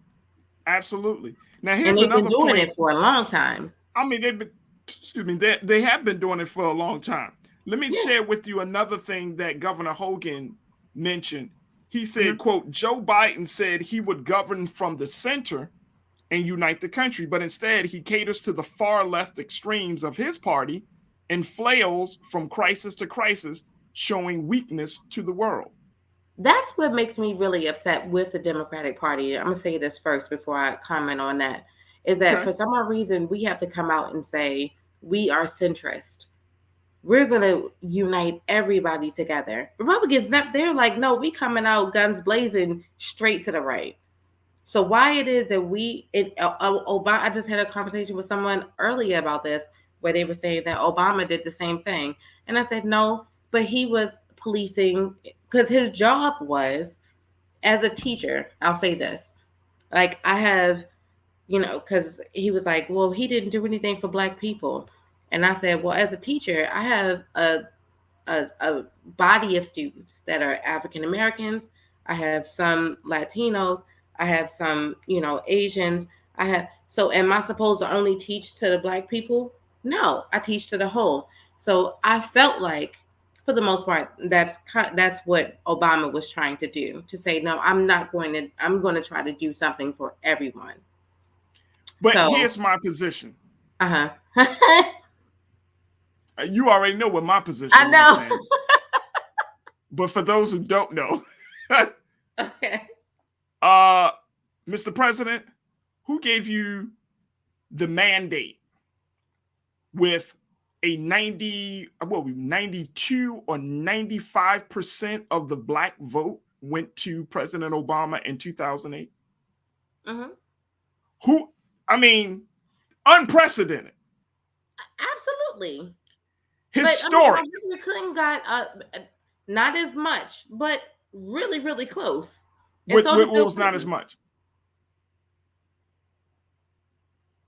Now and here's they've another been doing point. it for a long time. I mean, they have been doing it for a long time. Let me share with you another thing that Governor Hogan mentioned. He said, quote, Joe Biden said he would govern from the center and unite the country, but instead he caters to the far left extremes of his party and flails from crisis to crisis, showing weakness to the world. That's what makes me really upset with the Democratic Party. I'm going to say this first before I comment on that, is that for some odd reason, we have to come out and say we are centrist. We're going to unite everybody together. Republicans, they're like, no, we coming out guns blazing straight to the right. So why it is that Obama, I just had a conversation with someone earlier about this, where they were saying that Obama did the same thing. And I said, no, but he was policing, because his job was, as a teacher, I'll say this, like I have, because he was like, well, he didn't do anything for Black people. And I said, well, as a teacher, I have a body of students that are African Americans. I have some Latinos. I have some, Asians. So am I supposed to only teach to the Black people? No, I teach to the whole. So I felt like, for the most part, that's what Obama was trying to do, to say, no, I'm going to try to do something for everyone. But here's my position. You already know what my position is. I know. But for those who don't know, okay. Mr. President, who gave you the mandate with a 92 or 95% of the Black vote went to President Obama in 2008? Who, unprecedented. Absolutely. Historic. But Hillary Clinton got not as much, but really, really close. What was not as much?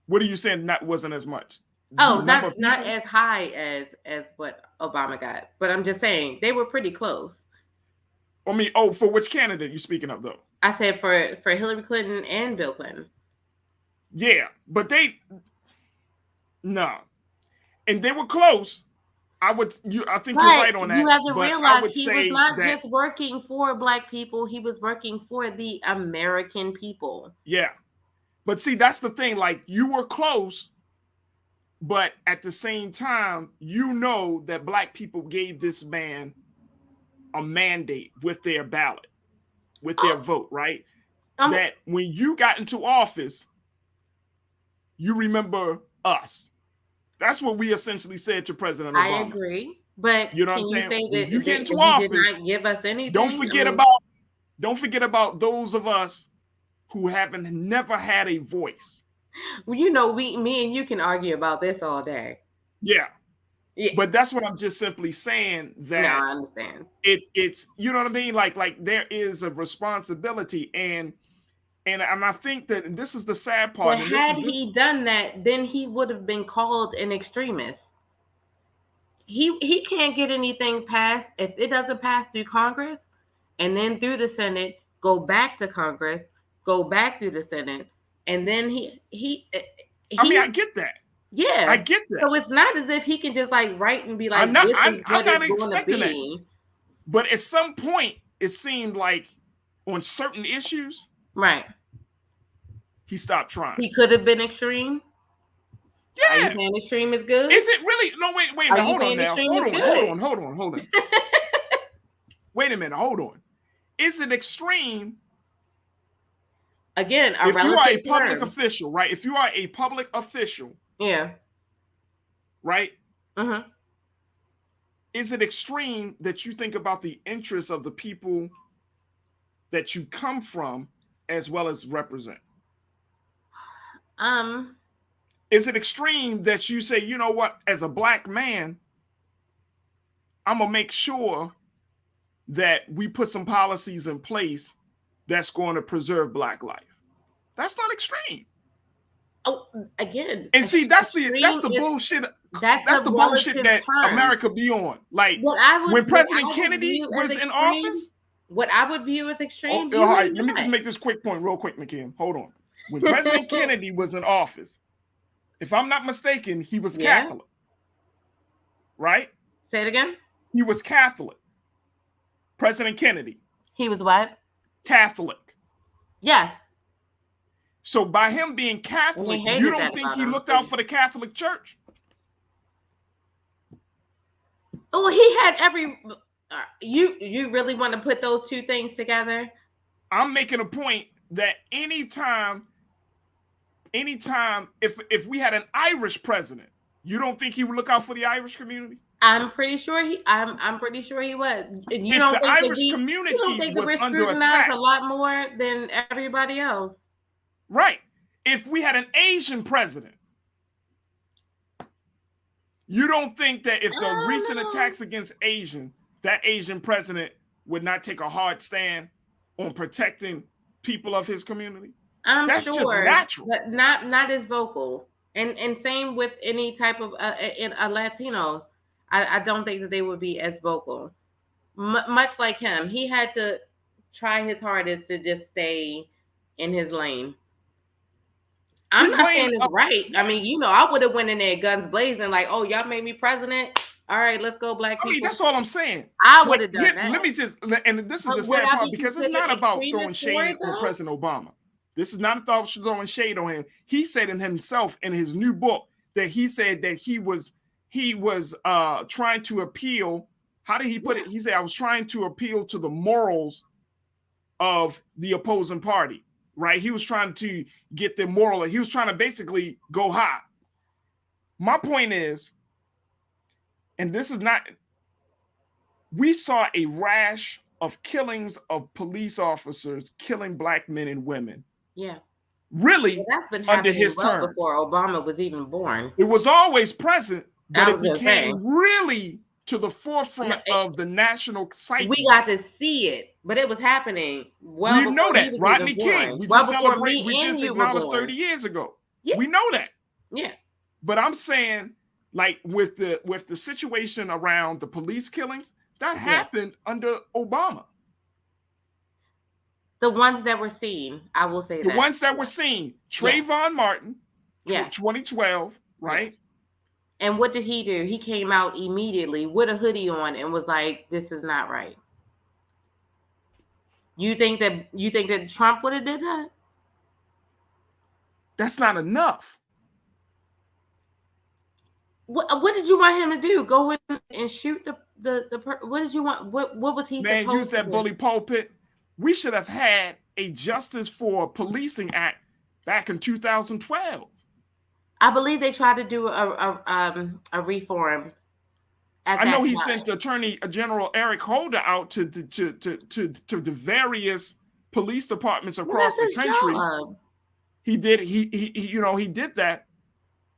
What are you saying that wasn't as much? Oh, not as high as what Obama got. But I'm just saying they were pretty close. For which candidate you speaking of, though? I said for Hillary Clinton and Bill Clinton. Yeah, but no. And they were close. I think you're right on that. You have to realize he was not just working for Black people. He was working for the American people. Yeah. But see, that's the thing. Like, you were close, but at the same time, that Black people gave this man a mandate with their ballot, with their vote, right? That when you got into office, you remember us. That's what we essentially said to President Obama. I agree, but you know what I'm can you saying? say When that you get into he office, did not give us anything? don't forget about those of us who never had a voice. Well, me and you can argue about this all day. Yeah. But that's what I'm just simply saying, that no, I understand. It's you know what I mean? Like there is a responsibility, and I think that, and this is the sad part. But had he done that, then he would have been called an extremist. He can't get anything passed if it doesn't pass through Congress, and then through the Senate, go back to Congress, go back through the Senate, and then he I mean, I get that. Yeah, I get that. So it's not as if he can just like write and be like, I'm not it's expecting that. But at some point, it seemed like on certain issues, right, he stopped trying. He could have been extreme. Yeah. Are you saying extreme is good? Is it really? No, wait. Now, hold on now. Hold on. Wait a minute. Hold on. Is it extreme? Again, if you are a public official, right? If you are a public official, yeah, right? Mm-hmm. Is it extreme that you think about the interests of the people that you come from as well as represent? Is it extreme that you say, you know what, as a Black man, I'm gonna make sure that we put some policies in place that's going to preserve Black life? That's not extreme. Oh, again. And see, that's the bullshit. That's the bullshit that America be on. Like when President Kennedy was in office. What I would view as extreme. All right, let me just make this quick point real quick, McKim. Hold on. When President Kennedy was in office, if I'm not mistaken, he was Catholic. Right? Say it again. He was Catholic. President Kennedy. He was what? Catholic. Yes. So by him being Catholic, you don't think he looked out for the Catholic Church? Oh, he had every. You really want to put those two things together? I'm making a point that anytime, if we had an Irish president, you don't think he would look out for the Irish community? I'm pretty sure I'm pretty sure he would. You if don't the think Irish community was under attack, a lot more than everybody else. Right. If we had an Asian president, you don't think that if the recent attacks against that Asian president would not take a hard stand on protecting people of his community? That's sure, just natural. But not as vocal. And same with any type of a Latino. I don't think that they would be as vocal. Much like him, he had to try his hardest to just stay in his lane. I'm not saying it's right. I mean, I would have went in there guns blazing, like, oh, y'all made me president. All right, let's go, Black people. I mean, that's all I'm saying. I would have done that. Let me just, and this is the sad part, because it's not about throwing shade on President Obama. This is not about throwing shade on him. He said in himself in his new book that he said that he was trying to appeal. How did he put it? He said, I was trying to appeal to the morals of the opposing party. Right? He was trying to get the moral. He was trying to basically go high. My point is, and this is not, we saw a rash of killings of police officers killing Black men and women. Yeah. Really, that's been under his term. Before Obama was even born. It was always present, but it became really to the forefront of the national psyche. We got to see it, but it was happening. Well, we know that. Rodney King. We just celebrated. We just acknowledged 30 years ago. Yeah. We know that. Yeah. But I'm saying, like with the situation around the police killings, that happened under Obama. The ones that were seen, I will say the ones that were seen. Trayvon Martin, 2012, right? And what did he do? He came out immediately with a hoodie on and was like, "This is not right." You think that Trump would have did that? That's not enough. What did you want him to do? Go in and shoot the what did you want? What was he supposed to do? Man, use that bully pulpit. We should have had a Justice for Policing Act back in 2012. I believe they tried to do a reform. I know he sent Attorney General Eric Holder out to the various police departments across the country. He did he did that.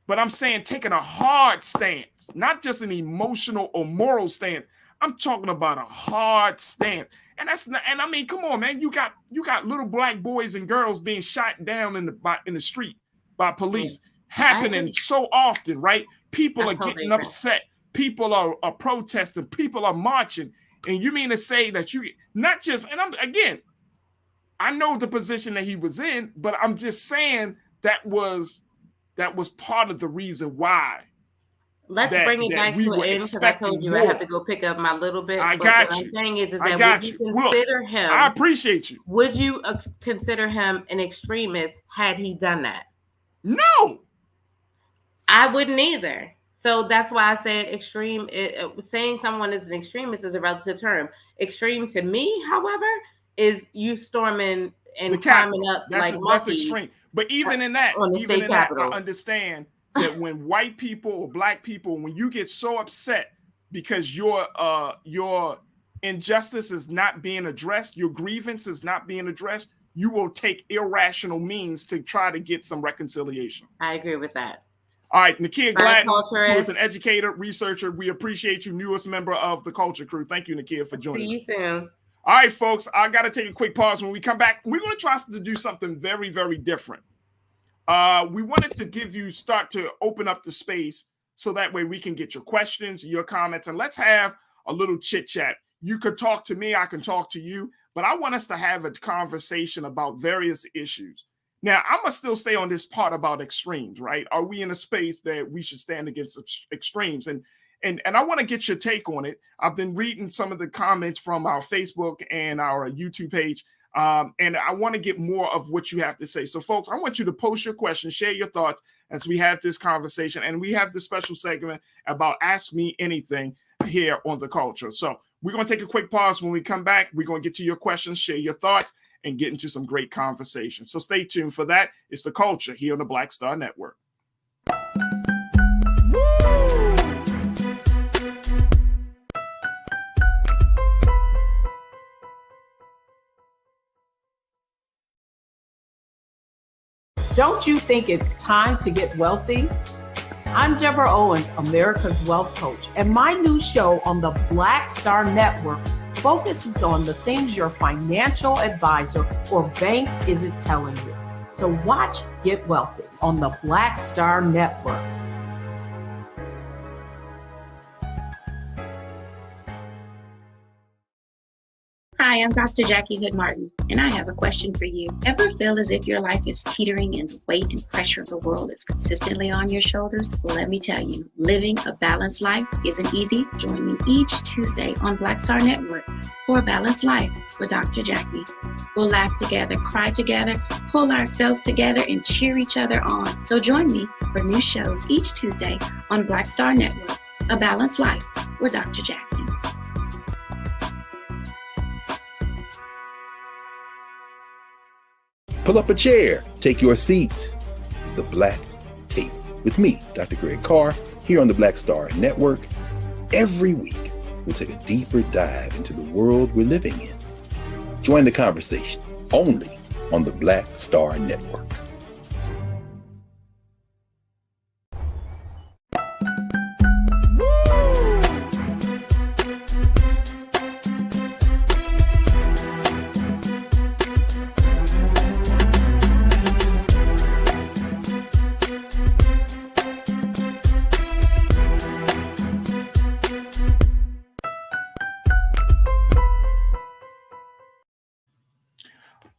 But I'm saying taking a hard stance, not just an emotional or moral stance. I'm talking about a hard stance. And that's not, and I mean, come on, man. You got little black boys and girls being shot down in the street by police happening so often, right? People are getting upset. People are protesting. People are marching. And you mean to say that you not just, and I know the position that he was in, but I'm just saying that was part of the reason why. Let's bring it back to an end because I told you I have to go pick up my little bit. I got what you. I'm saying is that would you consider him? I appreciate you. Would you consider him an extremist had he done that? No, I wouldn't either. So that's why I said extreme. Saying someone is an extremist is a relative term. Extreme to me, however, is you storming and climbing up like monkeys. That's extreme. But even in that, I understand that when white people or black people, when you get so upset because your injustice is not being addressed, your grievance is not being addressed, you will take irrational means to try to get some reconciliation. I agree with that. All right, Nakia Gladden, who is an educator, researcher, we appreciate you, newest member of the Culture Crew. Thank you, Nakia, for joining us. See you soon. All right, folks, I got to take a quick pause. When we come back, we're going to try to do something very, very different. We wanted to start to open up the space so that way we can get your questions, your comments, and let's have a little chit chat. You could talk to me, I can talk to you, but I want us to have a conversation about various issues. Now, I'm going to still stay on this part about extremes, right? Are we in a space that we should stand against extremes? And I want to get your take on it. I've been reading some of the comments from our Facebook and our YouTube page, and I want to get more of what you have to say. So, folks, I want you to post your questions, share your thoughts as we have this conversation. And we have this special segment about Ask Me Anything here on The Culture. So we're going to take a quick pause. When we come back, we're going to get to your questions, share your thoughts, and get into some great conversation. So stay tuned for that. It's The Culture here on the Black Star Network. Don't you think it's time to get wealthy? I'm Deborah Owens, America's Wealth Coach, and my new show on the Black Star Network focuses on the things your financial advisor or bank isn't telling you. So watch Get Wealthy on the Black Star Network. Hi, I'm Dr. Jackie Hood Martin, and I have a question for you. Ever feel as if your life is teetering and the weight and pressure of the world is consistently on your shoulders? Well, let me tell you, living a balanced life isn't easy. Join me each Tuesday on Black Star Network for A Balanced Life with Dr. Jackie. We'll laugh together, cry together, pull ourselves together, and cheer each other on. So join me for new shows each Tuesday on Black Star Network, A Balanced Life with Dr. Jackie. Pull up a chair, take your seat. The Black Tape with me, Dr. Greg Carr, here on the Black Star Network. Every week, we'll take a deeper dive into the world we're living in. Join the conversation only on the Black Star Network.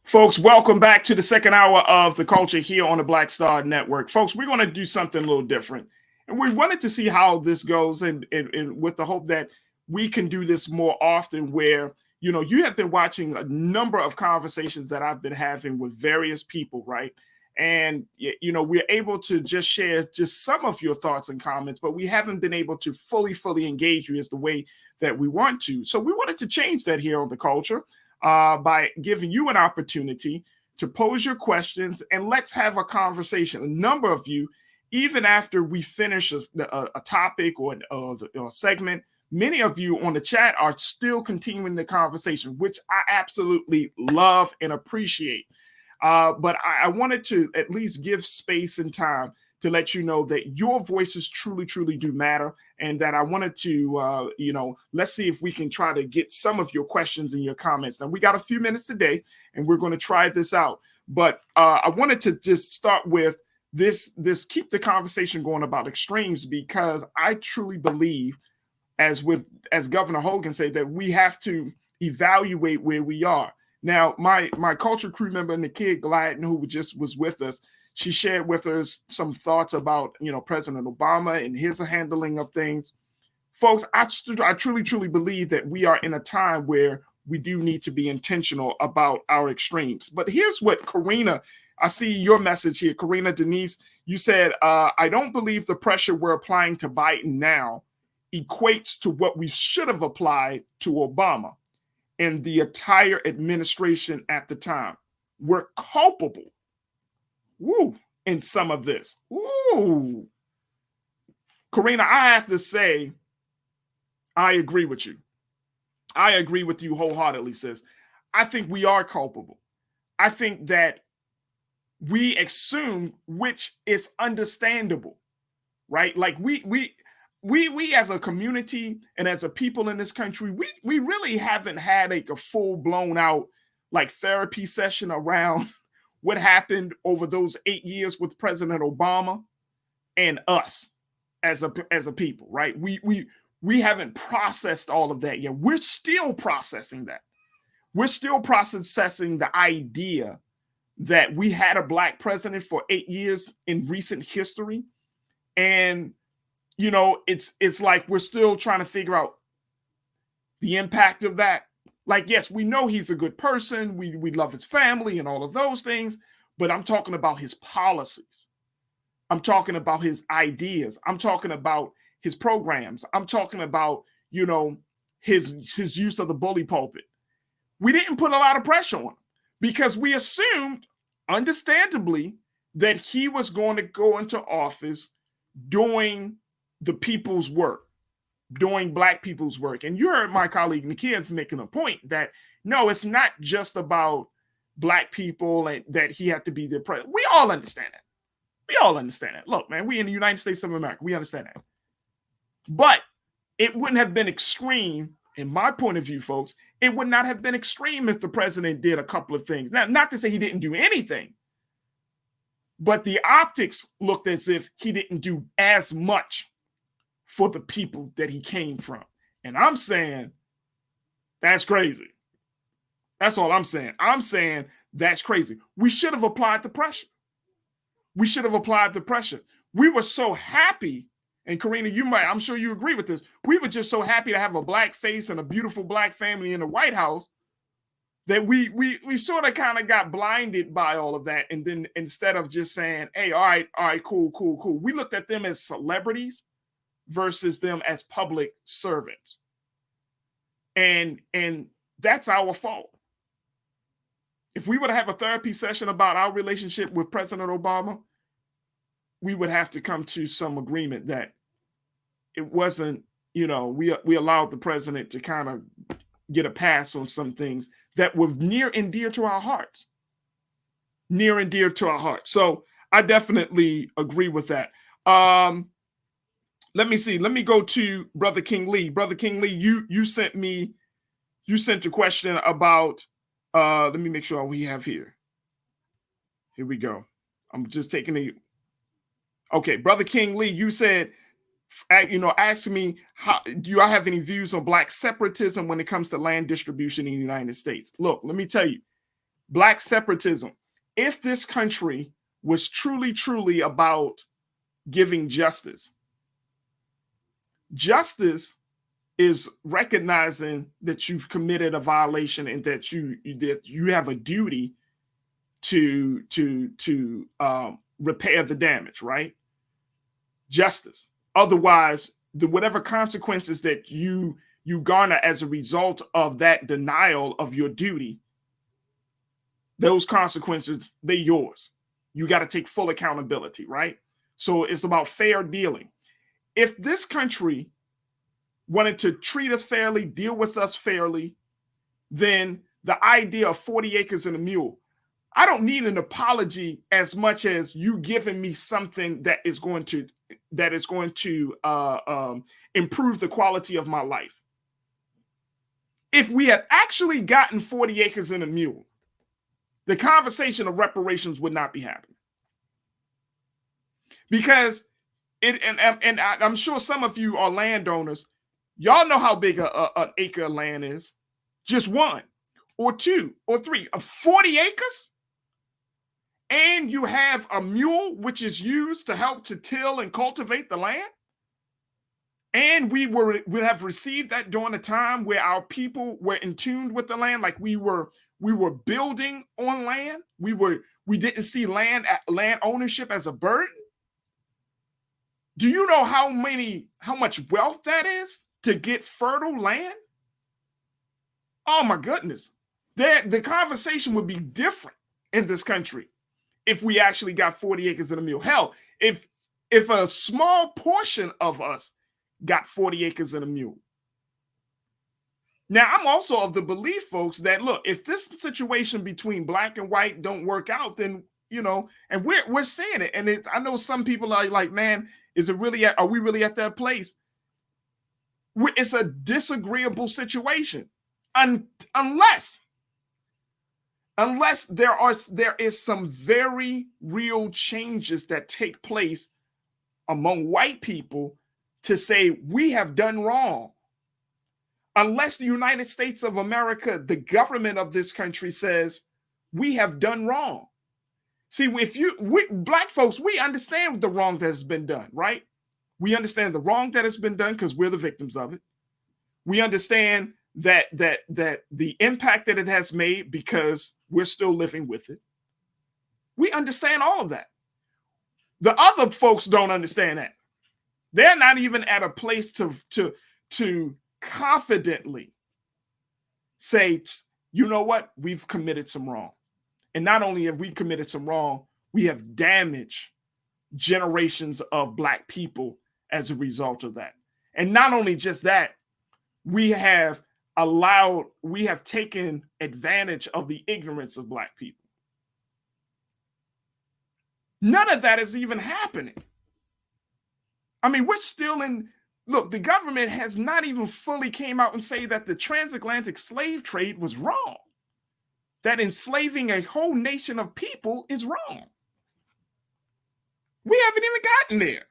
Folks, welcome back to the second hour of The Culture here on the Black Star Network. Folks, we're going to do something a little different. And we wanted to see how this goes and with the hope that we can do this more often where, you know, you have been watching a number of conversations that I've been having with various people, right? And, you know, we're able to just share just some of your thoughts and comments, but we haven't been able to fully engage you as the way that we want to. So we wanted to change that here on The Culture. By giving you an opportunity to pose your questions and let's have a conversation. A number of you even after we finish a topic or a segment, many of you on the chat are still continuing the conversation, which I absolutely love and appreciate. But I wanted to at least give space and time to let you know that your voices truly, truly do matter. And that I wanted to, let's see if we can try to get some of your questions and your comments. Now, we got a few minutes today, and we're going to try this out. But I wanted to just start with this keep the conversation going about extremes, because I truly believe, as Governor Hogan said, that we have to evaluate where we are. Now, my culture crew member, Nikki Gladden, who just was with us, she shared with us some thoughts about, President Obama and his handling of things. Folks, I truly, truly believe that we are in a time where we do need to be intentional about our extremes. But here's what Karina, I see your message here. Karina Denise, you said, I don't believe the pressure we're applying to Biden now equates to what we should have applied to Obama and the entire administration at the time. We're culpable. In some of this. Karina, I have to say, I agree with you. I agree with you wholeheartedly, sis. I think we are culpable. I think that we assume, which is understandable, right? Like we as a community and as a people in this country, we really haven't had a full blown out like therapy session around what happened over those 8 years with President Obama and us as a people, right? We haven't processed all of that yet. We're still processing that. We're still processing the idea that we had a Black president for 8 years in recent history. And, it's like we're still trying to figure out the impact of that. Like, yes, we know he's a good person. We love his family and all of those things, but I'm talking about his policies. I'm talking about his ideas. I'm talking about his programs. I'm talking about, his use of the bully pulpit. We didn't put a lot of pressure on him because we assumed, understandably, that he was going to go into office doing the people's work, doing Black people's work. And you heard my colleague Nakia making a point that no, it's not just about Black people and that he had to be the president. We all understand that. We all understand that. Look, man, we in the United States of America, we understand that. But it wouldn't have been extreme, in my point of view, folks. It would not have been extreme if the president did a couple of things. Now, not to say he didn't do anything, but the optics looked as if he didn't do as much for the people that he came from. And I'm saying that's crazy. That's all I'm saying. I'm saying that's crazy. We should have applied the pressure. We should have applied the pressure. We were so happy, and Karina, I'm sure you agree with this. We were just so happy to have a Black face and a beautiful Black family in the White House that we sort of kind of got blinded by all of that. And then instead of just saying, hey, all right, cool, we looked at them as celebrities versus them as public servants. And that's our fault. If we were to have a therapy session about our relationship with President Obama, we would have to come to some agreement that it wasn't, we allowed the president to kind of get a pass on some things that were near and dear to our hearts. Near and dear to our hearts. So I definitely agree with that. Let me see. Let me go to Brother King Lee. Brother King Lee, you sent a question about, let me make sure we have here. Here we go. I'm just taking okay, Brother King Lee, you said, ask me, do I have any views on Black separatism when it comes to land distribution in the United States? Look, let me tell you, Black separatism, if this country was truly, truly about giving justice, justice is recognizing that you've committed a violation and that you have a duty to repair the damage, right? Justice. Otherwise, whatever consequences that you garner as a result of that denial of your duty, those consequences, they're yours. You got to take full accountability, right? So it's about fair dealing. If this country wanted to treat us fairly, deal with us fairly, then the idea of 40 acres and a mule, I don't need an apology as much as you giving me something that is going to improve the quality of my life. If we had actually gotten 40 acres and a mule, the conversation of reparations would not be happening. Because I'm sure some of you are landowners. Y'all know how big an acre of land is. Just one or two or three of 40 acres. And you have a mule, which is used to help to till and cultivate the land. And we have received that during a time where our people were in tune with the land, like we were building on land. We didn't see land ownership as a burden. Do you know how much wealth that is to get fertile land? Oh my goodness. The conversation would be different in this country if we actually got 40 acres and a mule. Hell, if a small portion of us got 40 acres and a mule. Now, I'm also of the belief, folks, that look, if this situation between black and white don't work out, then, you know, and we're seeing it. And I know some people are like, man, are we really at that place? It's a disagreeable situation. Unless there is some very real changes that take place among white people to say we have done wrong. Unless the United States of America, the government of this country, says we have done wrong. See, black folks, we understand the wrong that has been done, right? We understand the wrong that has been done because we're the victims of it. We understand that the impact that it has made because we're still living with it. We understand all of that. The other folks don't understand that. They're not even at a place to confidently say, you know what, we've committed some wrong. And not only have we committed some wrong, we have damaged generations of black people as a result of that. And not only just that, we have taken advantage of the ignorance of black people. None of that is even happening. I mean, we're still look, the government has not even fully came out and say that the transatlantic slave trade was wrong. That enslaving a whole nation of people is wrong. We haven't even gotten there.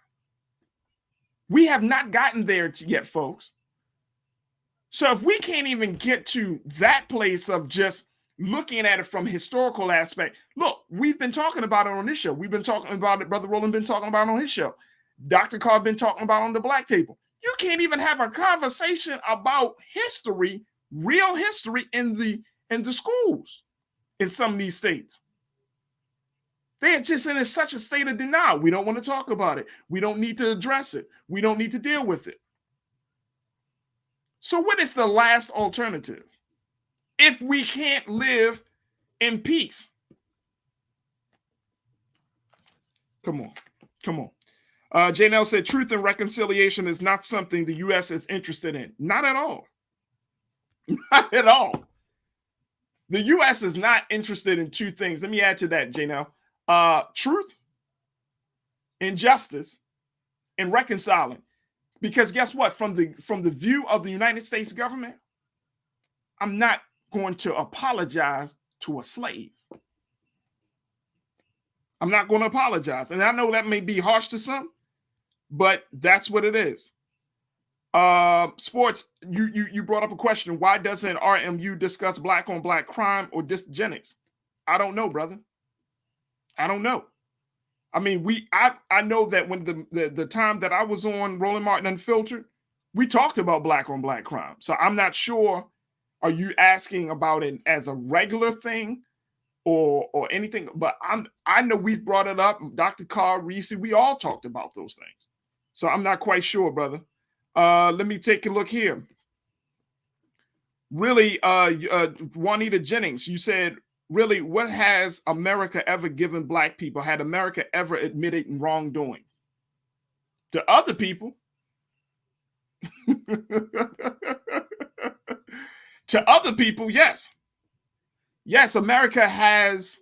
We have not gotten there yet, folks. So if we can't even get to that place of just looking at it from historical aspect, look, we've been talking about it on this show. We've been talking about it. Brother Roland been talking about it on his show. Dr. Carr been talking about it on the Black Table. You can't even have a conversation about history, real history in the schools in some of these states. They're just in such a state of denial. We don't want to talk about it. We don't need to address it. We don't need to deal with it. So what is the last alternative? If we can't live in peace. Come on. Janelle said, truth and reconciliation is not something the U.S. is interested in. Not at all. Not at all. The U.S. is not interested in two things. Let me add to that, Janelle. Truth, injustice, and reconciling. Because guess what? From the view of the United States government, I'm not going to apologize to a slave. I'm not going to apologize. And I know that may be harsh to some, but that's what it is. Sports, you brought up a question. Why doesn't RMU discuss black on black crime or dysgenics? I don't know, brother. I don't know. I mean, I know that when the time that I was on Roland Martin Unfiltered, we talked about black on black crime. So I'm not sure. Are you asking about it as a regular thing or anything? But I know we brought it up. Dr. Carr, Reese, we all talked about those things. So I'm not quite sure, brother. Let me take a look here. Really, Juanita Jennings, you said, really, what has America ever given black people? Had America ever admitted wrongdoing? To other people, to other people, yes. Yes, America has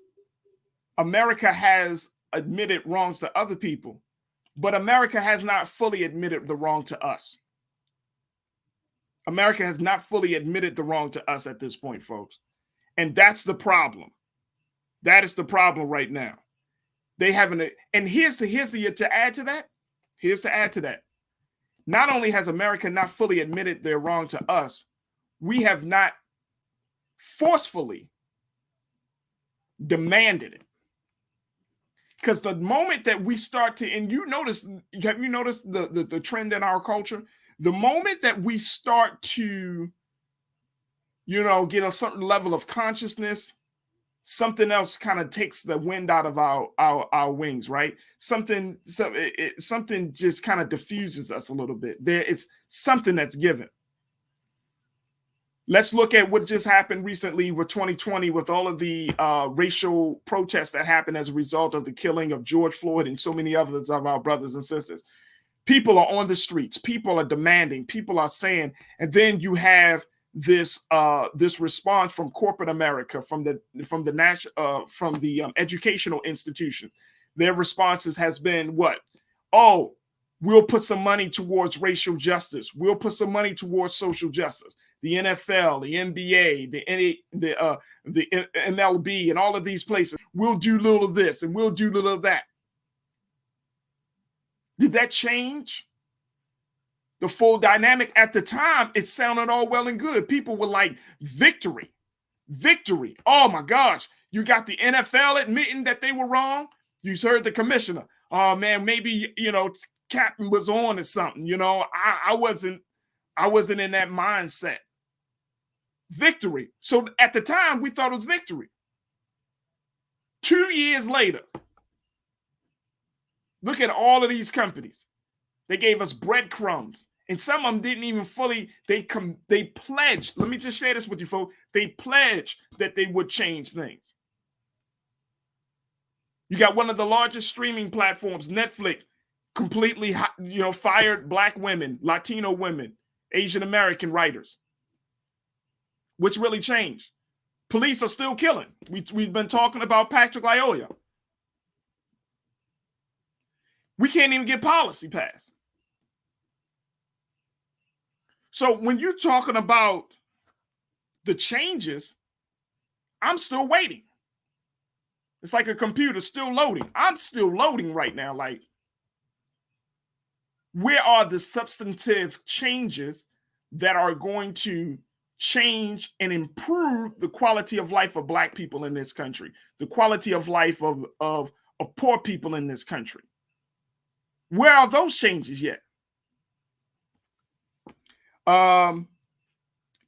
admitted wrongs to other people, but America has not fully admitted the wrong to us. America has not fully admitted the wrong to us at this point, folks. And that's the problem. That is the problem right now. They haven't, and here's to add to that. Not only has America not fully admitted their wrong to us, we have not forcefully demanded it. Because the moment that we start to, and have you noticed the trend in our culture? The moment that we start to, get a certain level of consciousness, something else kind of takes the wind out of our wings, right? Something just kind of diffuses us a little bit. There is something that's given. Let's look at what just happened recently with 2020, with all of the racial protests that happened as a result of the killing of George Floyd and so many others of our brothers and sisters. People are on the streets. People are demanding. People are saying, and then you have this response from corporate America, from the educational institutions. Their responses has been what? Oh, we'll put some money towards racial justice. We'll put some money towards social justice. The NFL, the NBA, the MLB, and all of these places. We'll do little of this and we'll do little of that. Did that change the full dynamic? At the time, it sounded all well and good. People were like, victory, victory. Oh my gosh. You got the NFL admitting that they were wrong. You heard the commissioner. Oh man, maybe, Captain was on or something. I wasn't in that mindset. Victory. So at the time, we thought it was victory. 2 years later, look at all of these companies. They gave us breadcrumbs. And some of them didn't even fully, they pledged. Let me just share this with you, folks. They pledged that they would change things. You got one of the largest streaming platforms, Netflix, completely, fired Black women, Latino women, Asian American writers. Which really changed. Police are still killing. We've been talking about Patrick Lyoya. We can't even get policy passed. So when you're talking about the changes, I'm still waiting. It's like a computer still loading. I'm still loading right now. Like, where are the substantive changes that are going to change and improve the quality of life of Black people in this country, the quality of life of poor people in this country? Where are those changes yet?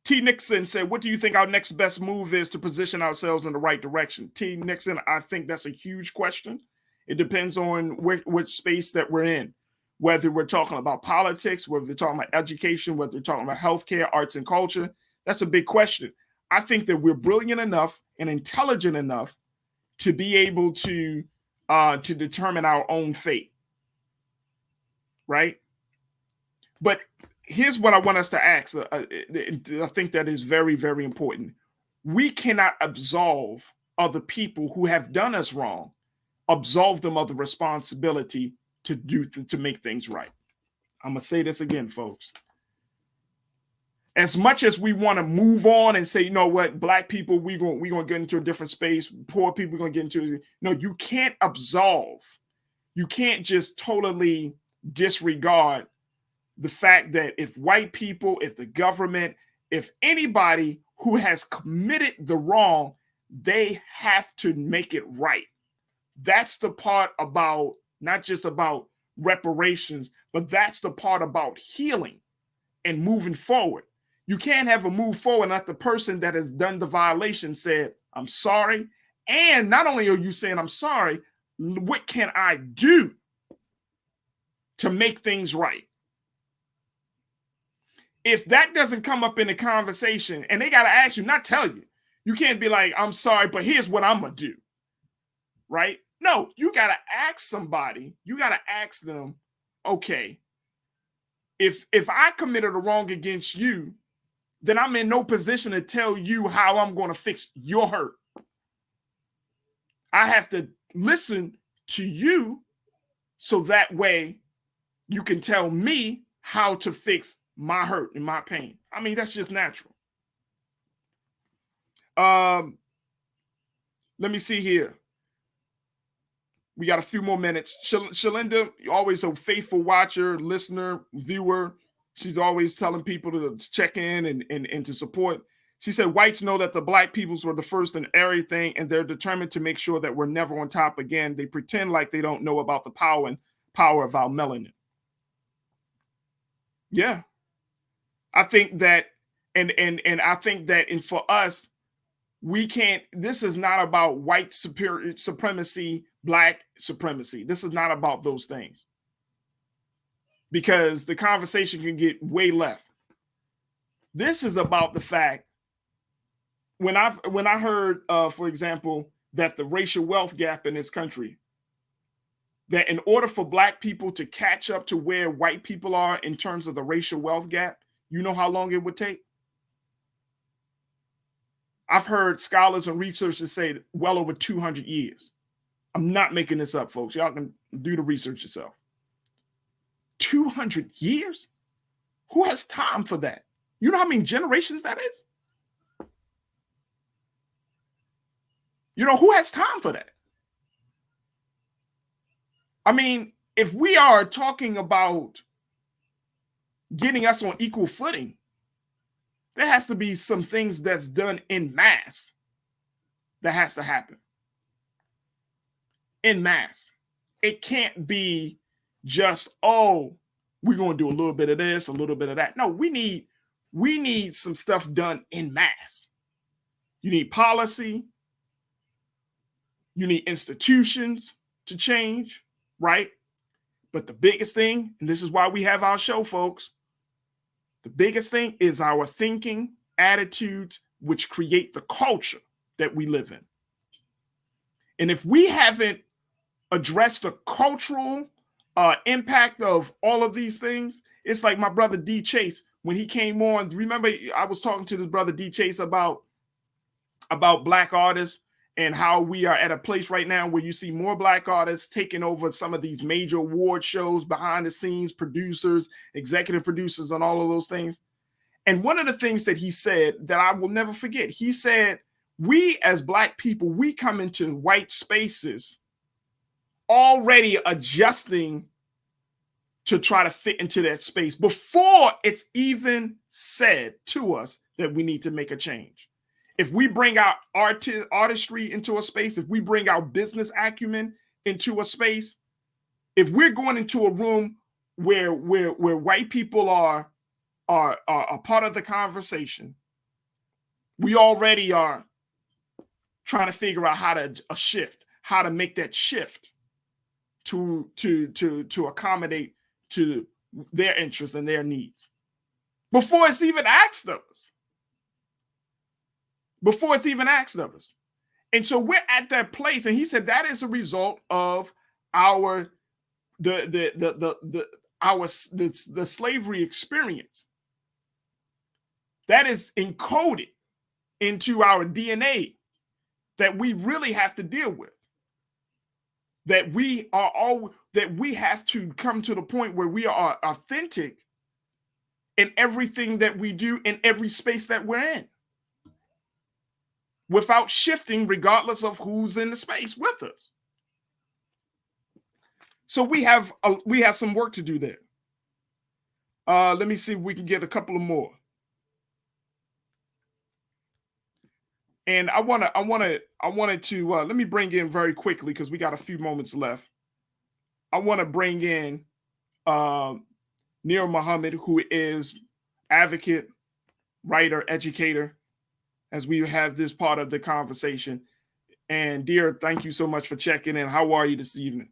T. Nixon said, what do you think our next best move is to position ourselves in the right direction? T. Nixon, I think that's a huge question. It depends on which space that we're in, whether we're talking about politics, whether we're talking about education, whether we're talking about healthcare, arts and culture. That's a big question. I think that we're brilliant enough and intelligent enough to be able to determine our own fate, right? But here's what I want us to ask. I think that is very, very important. We cannot absolve other people who have done us wrong, absolve them of the responsibility to make things right. I'm going to say this again, folks. As much as we want to move on and say, you know what, Black people, we're going to get into a different space. Poor people, we're going to get into. No, you can't absolve. You can't just totally disregard the fact that if white people, if the government, if anybody who has committed the wrong, they have to make it right. That's the part about, not just about reparations, but that's the part about healing and moving forward. You can't have a move forward and let the person that has done the violation said, I'm sorry. And not only are you saying, I'm sorry, what can I do to make things right? If that doesn't come up in the conversation, and they got to ask you, not tell you, you can't be like, I'm sorry, but here's what I'm going to do, right? No, you got to ask somebody, you got to ask them, okay, if I committed a wrong against you, then I'm in no position to tell you how I'm going to fix your hurt. I have to listen to you so that way you can tell me how to fix my hurt and my pain. I mean, that's just natural. Let me see here. We got a few more minutes. Shalinda, always a faithful watcher, listener, viewer. She's always telling people to check in and to support. She said, whites know that the black peoples were the first in everything, and they're determined to make sure that we're never on top again. They pretend like they don't know about the power of our melanin. Yeah. I think that, and I think that, and for us, we can't, this is not about white supremacy, black supremacy. This is not about those things, because the conversation can get way left. This is about the fact, when I heard, for example, that the racial wealth gap in this country, that in order for black people to catch up to where white people are in terms of the racial wealth gap, you know how long it would take? I've heard scholars and researchers say well over 200 years. I'm not making this up, folks. Y'all can do the research yourself. 200 years? Who has time for that? You know how many generations that is? You know, who has time for that? I mean, if we are talking about getting us on equal footing, there has to be some things that's done en masse that has to happen. En masse. It can't be just, oh, we're going to do a little bit of this, a little bit of that. No, we need some stuff done en masse. You need policy. You need institutions to change, right? But the biggest thing, and this is why we have our show, folks, the biggest thing is our thinking, attitudes, which create the culture that we live in. And if we haven't addressed the cultural impact of all of these things, it's like my brother D. Chase, when he came on, remember I was talking to this brother D. Chase about black artists and how we are at a place right now where you see more black artists taking over some of these major award shows, behind the scenes, producers, executive producers, and all of those things. And one of the things that he said that I will never forget, he said, we as black people, we come into white spaces already adjusting to try to fit into that space before it's even said to us that we need to make a change. If we bring our artistry into a space, if we bring our business acumen into a space, if we're going into a room where white people are a part of the conversation, we already are trying to figure out how to make that shift to accommodate to their interests and their needs before it's even asked of us. Before it's even asked of us. And so we're at that place. And he said that is a result of the slavery experience. That is encoded into our DNA that we really have to deal with. That we have to come to the point where we are authentic in everything that we do, in every space that we're in, without shifting, regardless of who's in the space with us. So we have some work to do there. Let me see if we can get a couple of more. And I wanted to let me bring in very quickly, because we got a few moments left. I want to bring in Nir Muhammad, who is advocate, writer, educator, as we have this part of the conversation. And dear, thank you so much for checking in. How are you this evening?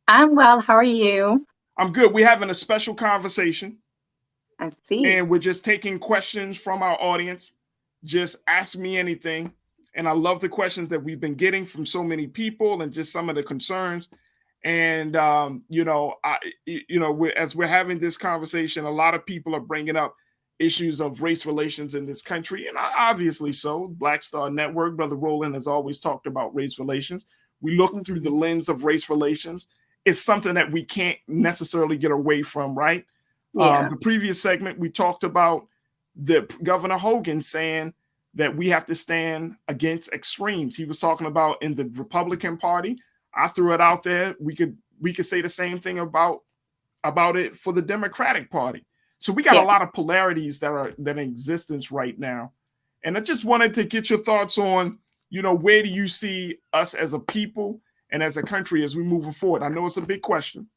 I'm well. How are you? I'm good. We're having a special conversation. I see. And we're just taking questions from our audience. Just ask me anything. And I love the questions that we've been getting from so many people and just some of the concerns. And as we're having this conversation, a lot of people are bringing up issues of race relations in this country, and obviously so. Black Star Network, Brother Roland has always talked about race relations. We look through the lens of race relations. It's something that we can't necessarily get away from, right? Yeah. The previous segment, we talked about the Governor Hogan saying that we have to stand against extremes. He was talking about in the Republican Party. I threw it out there. We could say the same thing about it for the Democratic Party. So we got a lot of polarities that are in existence right now. And I just wanted to get your thoughts on, where do you see us as a people and as a country as we move forward? I know it's a big question,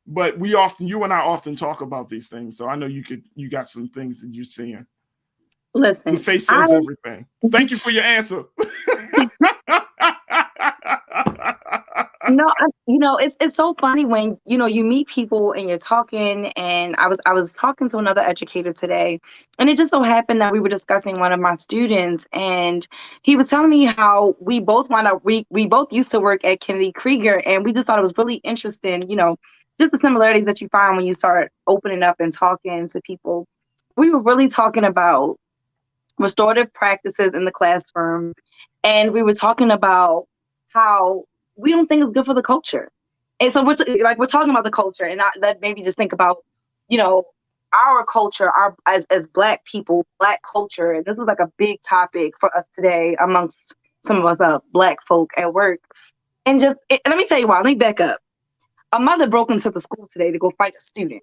but you and I often talk about these things. So I know you got some things that you're seeing. Listen, the face says everything. Thank you for your answer. No, it's so funny when you meet people and you're talking. And I was talking to another educator today, and it just so happened that we were discussing one of my students, and he was telling me how we both wound up we both used to work at Kennedy Krieger, and we just thought it was really interesting, just the similarities that you find when you start opening up and talking to people. We were really talking about restorative practices in the classroom, and we were talking about how we don't think it's good for the culture. And so we're talking about the culture, and that made me just think about, our culture, as Black people, Black culture. And this was like a big topic for us today amongst some of us Black folk at work. And let me tell you why. Let me back up. A mother broke into the school today to go fight a student.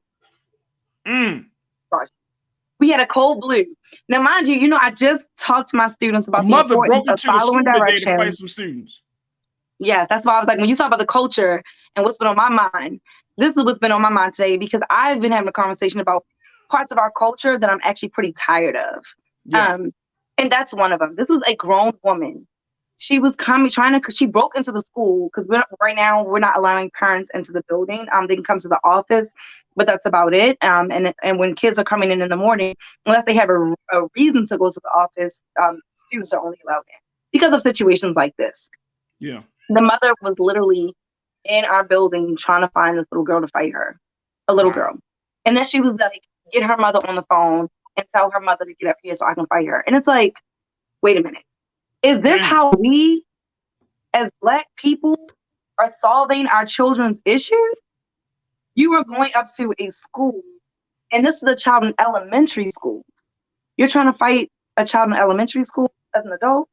We had a cold blue. Now, mind you, I just talked to my students about the importance of following directions. To fight some students. Yes, that's why I was like, when you talk about the culture and what's been on my mind, this is what's been on my mind today, because I've been having a conversation about parts of our culture that I'm actually pretty tired of. Yeah. And that's one of them. This was a grown woman. She was she broke into the school, because right now we're not allowing parents into the building. They can come to the office, but that's about it. And when kids are coming in the morning, unless they have a reason to go to the office, students are only allowed in because of situations like this. Yeah. The mother was literally in our building trying to find this little girl to fight her, a little girl. And then she was like, get her mother on the phone and tell her mother to get up here so I can fight her. And it's like, wait a minute. Is this how we as Black people are solving our children's issues? You are going up to a school, and this is a child in elementary school. You're trying to fight a child in elementary school as an adult?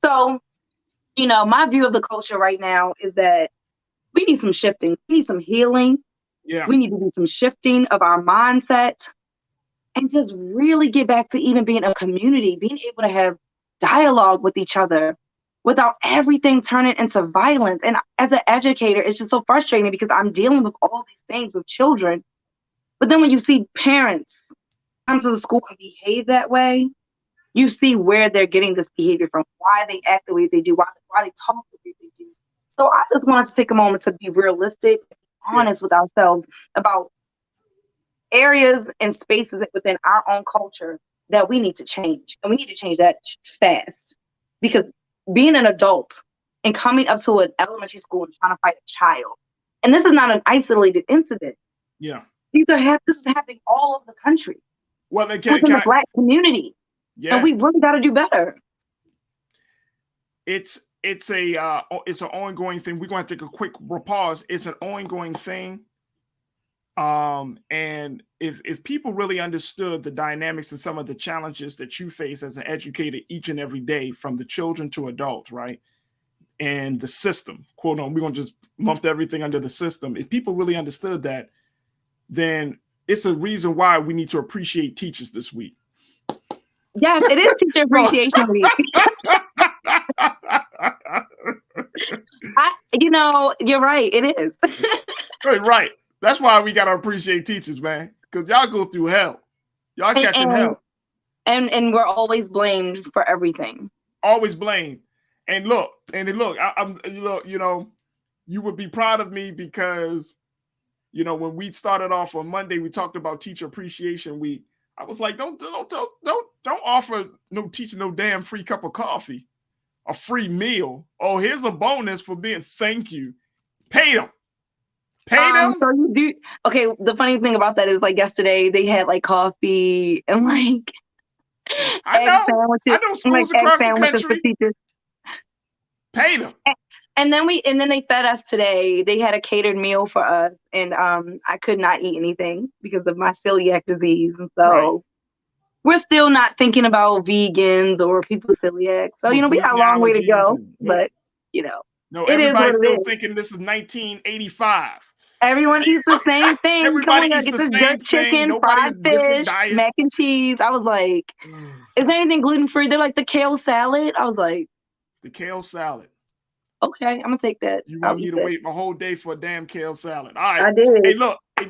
So, my view of the culture right now is that we need some shifting. We need some healing. Yeah. We need to do some shifting of our mindset and just really get back to even being a community, being able to have dialogue with each other without everything turning into violence. And as an educator, it's just so frustrating because I'm dealing with all these things with children. But then when you see parents come to the school and behave that way, you see where they're getting this behavior from, why they act the way they do, why they talk the way they do. So I just want us to take a moment to be realistic, honest with ourselves about areas and spaces within our own culture that we need to change. And we need to change that fast. Because being an adult and coming up to an elementary school and trying to fight a child, and this is not an isolated incident. Yeah. This is happening all over the country. Well, within the Black community. Yeah. And we really got to do better. It's an ongoing thing. We're going to take a quick pause. It's an ongoing thing. And if people really understood the dynamics and some of the challenges that you face as an educator each and every day, from the children to adults, right? And the system, quote on, we're going to just lump everything under the system. If people really understood that, then it's a reason why we need to appreciate teachers this week. Yes, it is Teacher Appreciation Week. You're right. It is. Right. That's why we got to appreciate teachers, man. Because y'all go through hell. Y'all catching hell. And we're always blamed for everything. Always blamed. And look, you would be proud of me because, when we started off on Monday, we talked about Teacher Appreciation Week. I was like, don't offer no teacher no damn free cup of coffee, a free meal. Oh, here's a bonus for being thank you. Paid them. Paid them. So you do. Okay. The funny thing about that is, like, yesterday they had like coffee and like egg sandwiches. I know schools across the country for teachers. Paid them. And then they fed us today. They had a catered meal for us, and I could not eat anything because of my celiac disease, and so we're still not thinking about vegans or people with celiac. So we got a long way to go, but no, it is what everybody's it still is. thinking this is 1985. Everyone eats the same thing. Everybody Come on, eats get the this same good thing. chicken, Nobody's fried different fish, diets. mac and cheese. I was like, is there anything gluten free? They're like the kale salad. I was like, the kale salad. Okay, I'm gonna take that. You want me to wait my whole day for a damn kale salad? All right. I did. Hey, look, we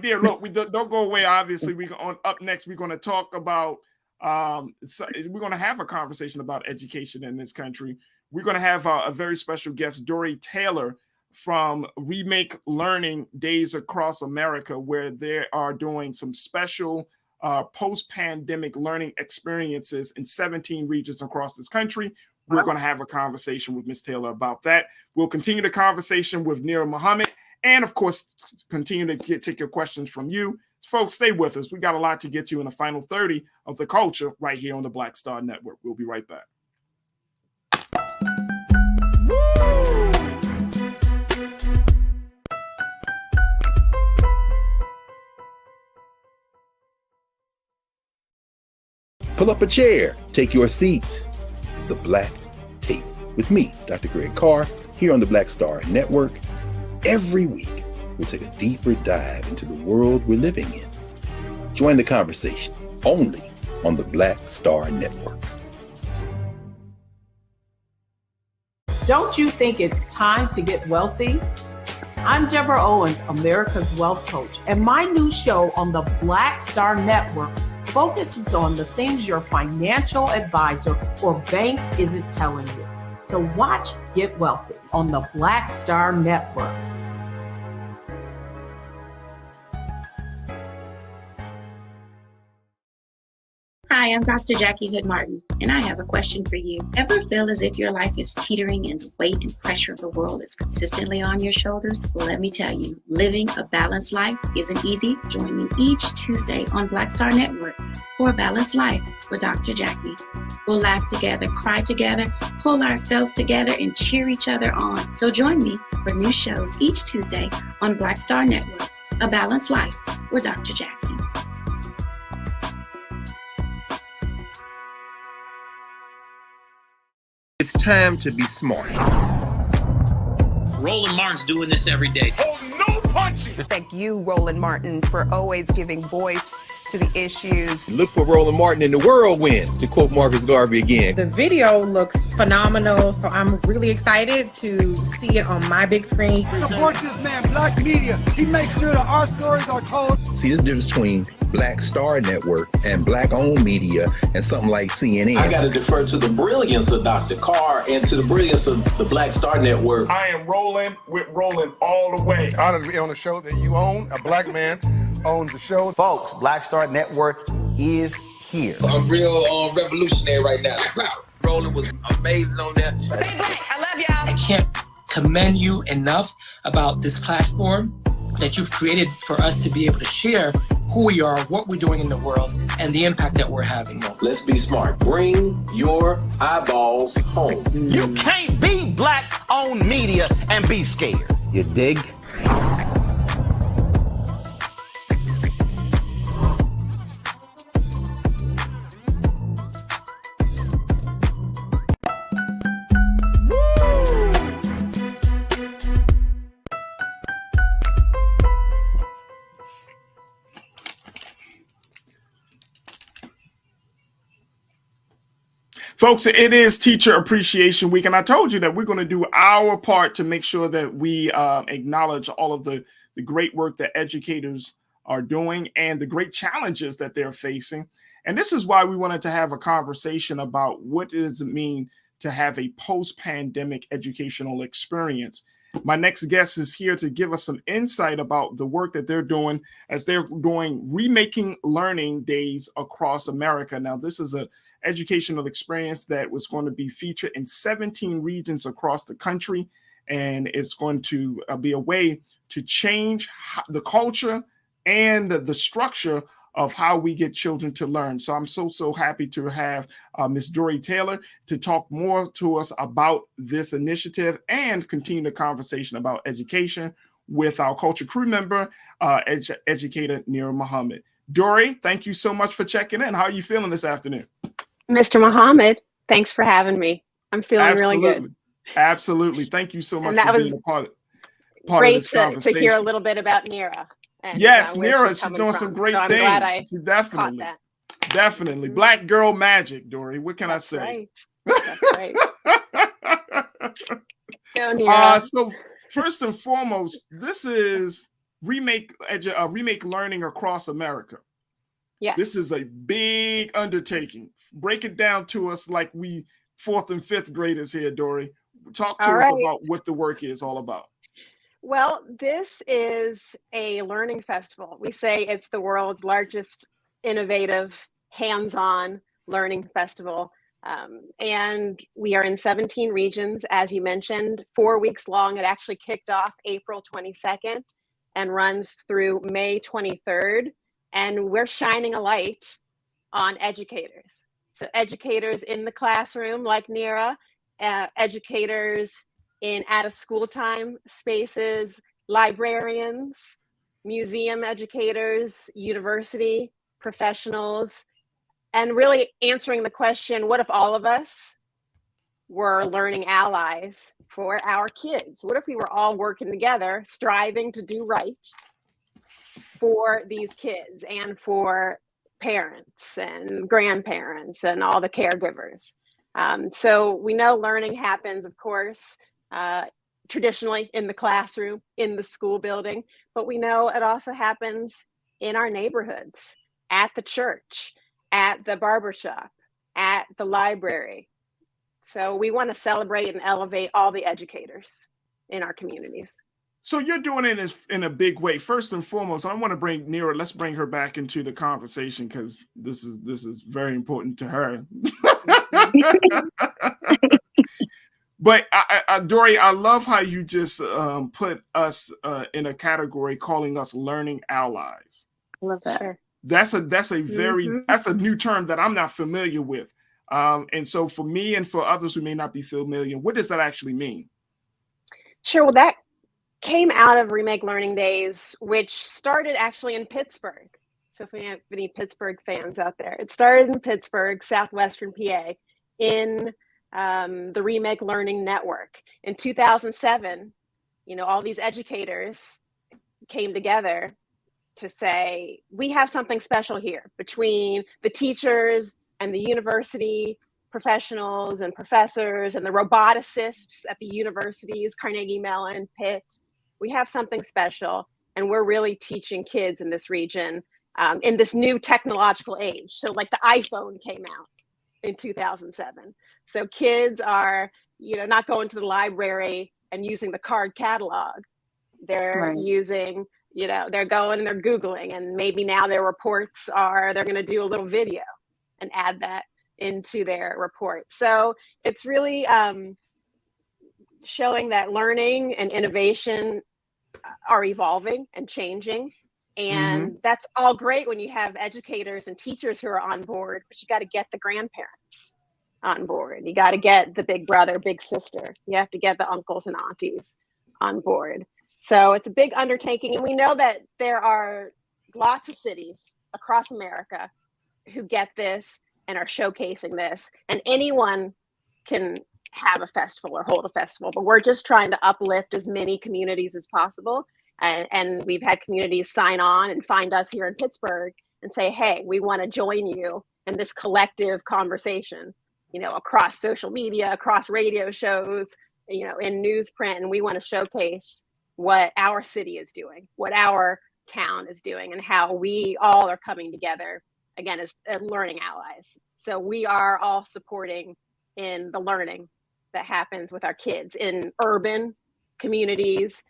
don't go away. Obviously, up next. We're going to talk about. We're going to have a conversation about education in this country. We're going to have a very special guest, Dory Taylor from Remake Learning Days Across America, where they are doing some special post-pandemic learning experiences in 17 regions across this country. We're going to have a conversation with Ms. Taylor about that. We'll continue the conversation with Nira Muhammad, and of course, continue to take your questions from you. Folks, stay with us. We got a lot to get you in the final 30 of The Culture right here on the Black Star Network. We'll be right back. Pull up a chair, take your seat. The Black Tape with me, Dr. Greg Carr, here on the Black Star Network. Every week, we'll take a deeper dive into the world we're living in. Join the conversation only on the Black Star Network. Don't you think it's time to get wealthy? I'm Deborah Owens, America's Wealth Coach, and my new show on the Black Star Network focuses on the things your financial advisor or bank isn't telling you. So watch Get Wealthy on the Black Star Network. Hi, I'm Dr. Jackie Hood Martin, and I have a question for you. Ever feel as if your life is teetering and the weight and pressure of the world is consistently on your shoulders? Well, let me tell you, living a balanced life isn't easy. Join me each Tuesday on Black Star Network for a Balanced Life with Dr. Jackie. We'll laugh together, cry together, pull ourselves together, and cheer each other on. So join me for new shows each Tuesday on Black Star Network, A Balanced Life with Dr. Jackie. It's time to be smart. Roland Martin's doing this every day. Oh, no punching! Thank you, Roland Martin, for always giving voice to the issues. Look for Roland Martin in the whirlwind, to quote Marcus Garvey again. The video looks phenomenal, so I'm really excited to see it on my big screen. Support this man, Black Media. He makes sure that our stories are told. See, this difference between Black Star Network and Black-owned media and something like CNN. I got to defer to the brilliance of Dr. Carr and to the brilliance of the Black Star Network. I am rolling with Roland all the way. Honored to be on a show that you own. A black man owns the show. Folks, Black Star Network is here. I'm real revolutionary right now. Roland was amazing on that. Stay black. I love y'all. I can't commend you enough about this platform that you've created for us to be able to share who we are, what we're doing in the world, and the impact that we're having. Let's be smart. Bring your eyeballs home. You can't be Black-owned media and be scared. You dig? Folks, it is Teacher Appreciation Week, and I told you that we're going to do our part to make sure that we acknowledge all of the great work that educators are doing and the great challenges that they're facing. And this is why we wanted to have a conversation about what does it mean to have a post-pandemic educational experience. My next guest is here to give us some insight about the work that they're doing as they're doing Remaking Learning Days across America. Now, this is a educational experience that was going to be featured in 17 regions across the country. and it's going to be a way to change the culture and the structure of how we get children to learn. So I'm so happy to have Ms. Dory Taylor to talk more to us about this initiative and continue the conversation about education with our culture crew member, educator Nira Muhammad. Dory, thank you so much for checking in. How are you feeling this afternoon? Mr. Muhammad, thanks for having me. I'm feeling really good. Absolutely. Thank you so much for being a part of this conversation. Great to hear a little bit about Nira. And, yes, where Nira, she's doing some great things. I'm glad I definitely, caught that. Definitely. Mm-hmm. Black girl magic, Dory. What can That's I say? Right. That's right. Go, Nira. So first and foremost, this is Remake Learning Across America. Yeah. This is a big undertaking. Break it down to us like we 4th and 5th graders here, Dory. Talk to us about what the work is all about. Well, this is a learning festival. We say it's the world's largest innovative, hands-on learning festival. And we are in 17 regions, as you mentioned, 4 weeks long. It actually kicked off April 22nd and runs through May 23rd. And we're shining a light on educators. So educators in the classroom like Nira, educators in out of school time spaces, librarians, museum educators, university professionals, and really answering the question, what if all of us were learning allies for our kids? What if we were all working together, striving to do right for these kids and for parents and grandparents and all the caregivers? So we know learning happens, of course, traditionally in the classroom, in the school building, but we know it also happens in our neighborhoods, at the church, at the barbershop, at the library. So we want to celebrate and elevate all the educators in our communities. So you're doing it in a big way. First and foremost, I want to bring Nira. Let's bring her back into the conversation because this is very important to her. But Dory, I love how you just put us in a category calling us learning allies. I love that. Sure. That's a very that's a new term that I'm not familiar with. And so for me and for others who may not be familiar, what does that actually mean? Sure. Well, that came out of Remake Learning Days, which started actually in Pittsburgh. So if we have any Pittsburgh fans out there, it started in Pittsburgh, southwestern PA, in the Remake Learning Network. In 2007, all these educators came together to say, we have something special here between the teachers and the university professionals and professors and the roboticists at the universities, Carnegie Mellon, Pitt. We have something special, and we're really teaching kids in this region in this new technological age. So like the iPhone came out in 2007. So kids are, not going to the library and using the card catalog. They're using, they're going and they're Googling, and maybe now their reports they're going to do a little video and add that into their report. So it's really showing that learning and innovation are evolving and changing. And that's all great when you have educators and teachers who are on board, but you got to get the grandparents on board. You got to get the big brother, big sister. You have to get the uncles and aunties on board. So it's a big undertaking. And we know that there are lots of cities across America who get this and are showcasing this. And anyone can have a festival or hold a festival, but we're just trying to uplift as many communities as possible. And we've had communities sign on and find us here in Pittsburgh and say, hey, we want to join you in this collective conversation, across social media, across radio shows, in newsprint. And we want to showcase what our city is doing, what our town is doing, and how we all are coming together, again, as learning allies. So we are all supporting in the learning that happens with our kids in urban communities,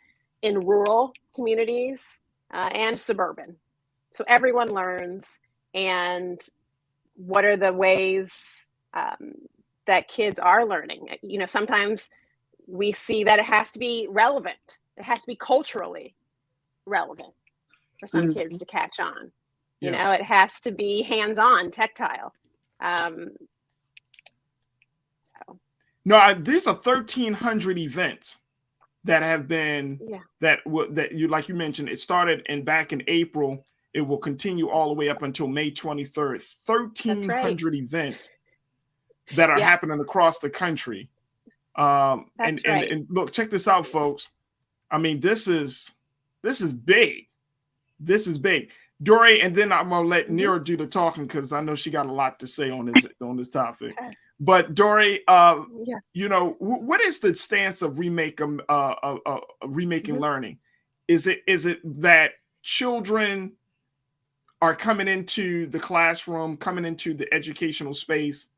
in rural communities, and suburban. So everyone learns. And what are the ways that kids are learning? Sometimes we see that it has to be relevant. It has to be culturally relevant for some kids to catch on. You know, it has to be hands-on, tactile. No, these are 1,300 events that have been that you, like you mentioned, it started back in April. It will continue all the way up until May 23rd. 1,300 events that are happening across the country. And look, check this out, folks. I mean, this is big. This is big. Dory, and then I'm gonna let Nira do the talking because I know she got a lot to say on this topic. But Dory, you know, what is the stance of remaking learning? Is it that children are coming into the classroom, coming into the educational space,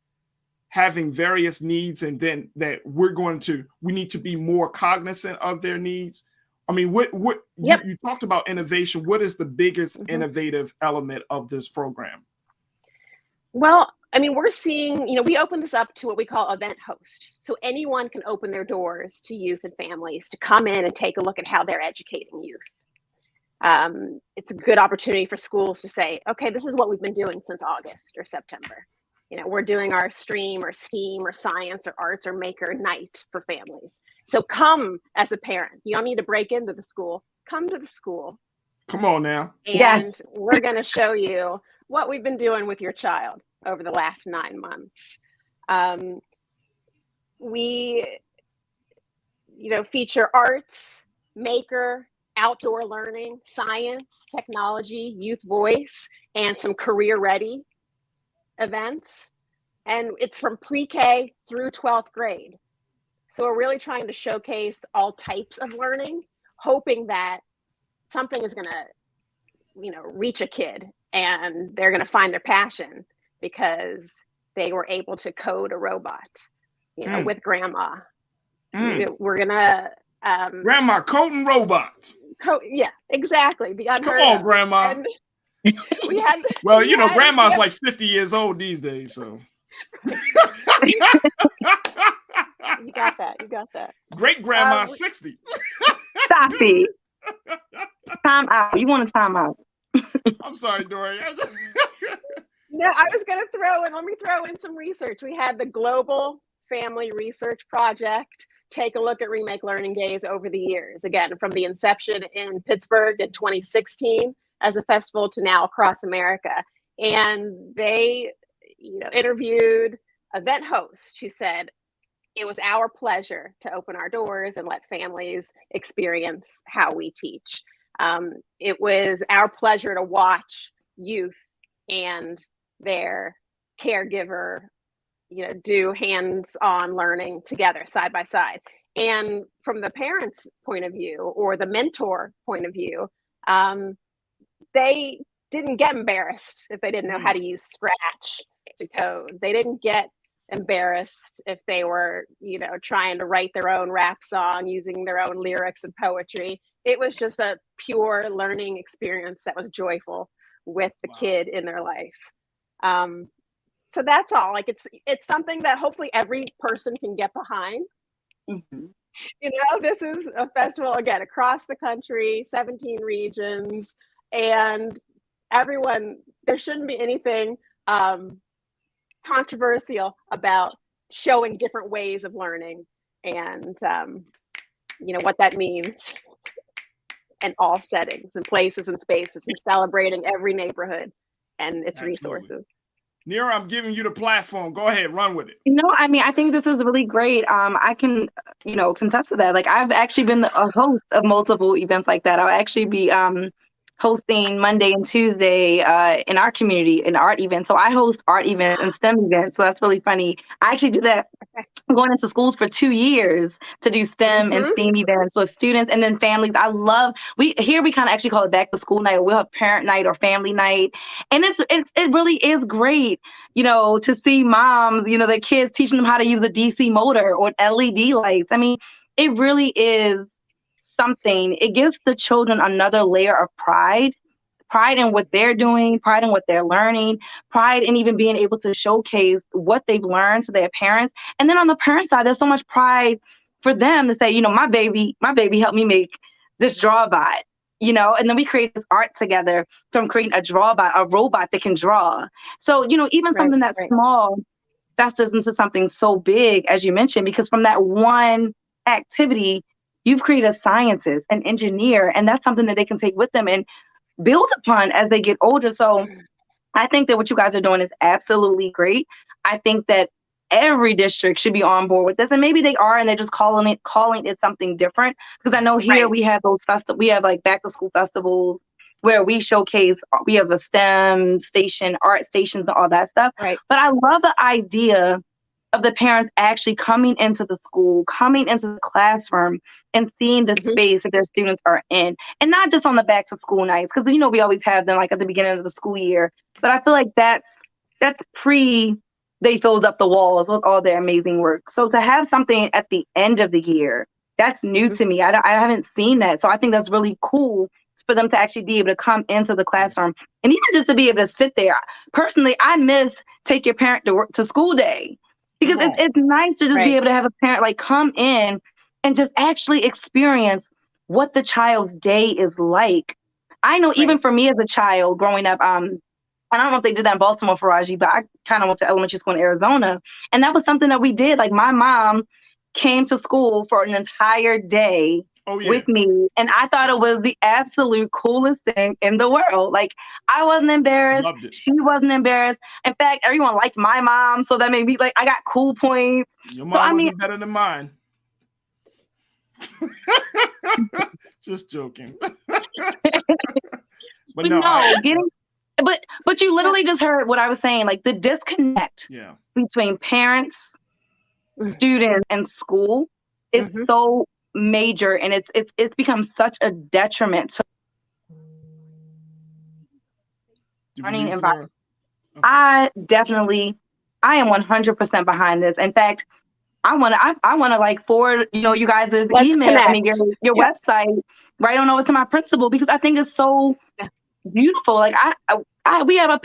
having various needs, and then that we need to be more cognizant of their needs? I mean, you talked about innovation. What is the biggest innovative element of this program? Well, I mean, we're seeing, you know, we open this up to what we call event hosts. So anyone can open their doors to youth and families to come in and take a look at how they're educating youth. It's a good opportunity for schools to say, okay, this is what we've been doing since August or September. You know, we're doing our STREAM or STEAM or science or arts or maker night for families. So come as a parent. You don't need to break into the school. Come to the school. Come on now. And we're going to show you what we've been doing with your child over the last 9 months. We, you know, feature arts, maker, outdoor learning, science, technology, youth voice, and some career ready events. And it's from pre-K through 12th grade. So we're really trying to showcase all types of learning, hoping that something is going to, you know, reach a kid and they're going to find their passion because they were able to code a robot, you know, with grandma. We're going to grandma coding robots. Yeah, exactly. The unheard Come on, of. grandma. And we had, well, you know, grandma's like 50 years old these days, so. You got that. You got that. Great grandma 60. Stop it. Time out. You want a time out? I'm sorry, Dory. No, I was going to let me throw in some research. We had the Global Family Research Project take a look at Remake Learning Days over the years. Again, from the inception in Pittsburgh in 2016 as a festival to now across America. And they, you know, interviewed event hosts who said, it was our pleasure to open our doors and let families experience how we teach. It was our pleasure to watch youth and their caregiver, you know, do hands-on learning together side by side. And from the parents' point of view or the mentor point of view, they didn't get embarrassed if they didn't know how to use Scratch to code. They didn't get embarrassed if they were, you know, trying to write their own rap song using their own lyrics and poetry. It was just a pure learning experience that was joyful with the kid in their life. So that's all. Like it's something that hopefully every person can get behind. You know, this is a festival again across the country, 17 regions, and everyone. There shouldn't be anything controversial about showing different ways of learning and you know what that means in all settings and places and spaces, and celebrating every neighborhood and its resources. Nira, I'm giving you the platform. Go ahead, run with it. No, I mean, I think this is really great. I can, you know, contest to that. Like, I've actually been a host of multiple events like that. I'll actually be hosting Monday and Tuesday in our community, an art event. So I host art events and STEM events. So that's really funny. I actually do that. I'm going into schools for 2 years to do STEM and STEAM events with students and then families. I love, we kind of actually call it back to school night, or we'll have parent night or family night. And it really is great, you know, to see moms, you know, their kids teaching them how to use a DC motor or LED lights. I mean, it really is something. It gives the children another layer of pride in what they're doing, pride in what they're learning, pride in even being able to showcase what they've learned to their parents. And then on the parent side, there's so much pride for them to say, you know, my baby helped me make this drawbot, you know, and then we create this art together from creating a robot that can draw. So, you know, even something that's small festers into something so big, as you mentioned, because from that one activity, you've created a scientist, an engineer, and that's something that they can take with them and build upon as they get older. So I think that what you guys are doing is absolutely great. I think that every district should be on board with this, and maybe they are, and they're just calling it something different. Because I know here we have those we have like back to school festivals where we showcase. We have a STEM station, art stations, and all that stuff. Right. But I love the idea of the parents actually coming into the school, coming into the classroom, and seeing the space that their students are in, and not just on the back to school nights, because you know we always have them like at the beginning of the school year. But I feel like that's pre they filled up the walls with all their amazing work. So to have something at the end of the year, that's new to me. I haven't seen that, so I think that's really cool for them to actually be able to come into the classroom and even just to be able to sit there. Personally, I miss take your parent to school day. Because it's nice to just be able to have a parent like come in and just actually experience what the child's day is like. I know even for me as a child growing up, I don't know if they did that in Baltimore, Farajii, but I kind of went to elementary school in Arizona. And that was something that we did. Like my mom came to school for an entire day with me. And I thought it was the absolute coolest thing in the world. Like I wasn't embarrassed. She wasn't embarrassed. In fact, everyone liked my mom. So that made me like, I got cool points. Your mom wasn't better than mine. Just joking. But no, but you literally just heard what I was saying, like the disconnect between parents, students, and school. It's so major, and it's become such a detriment to learning environment. I am 100% behind this. In fact, I want to like forward, you know, you guys' email, I mean, your website right on over to my principal, because I think it's so beautiful. Like we have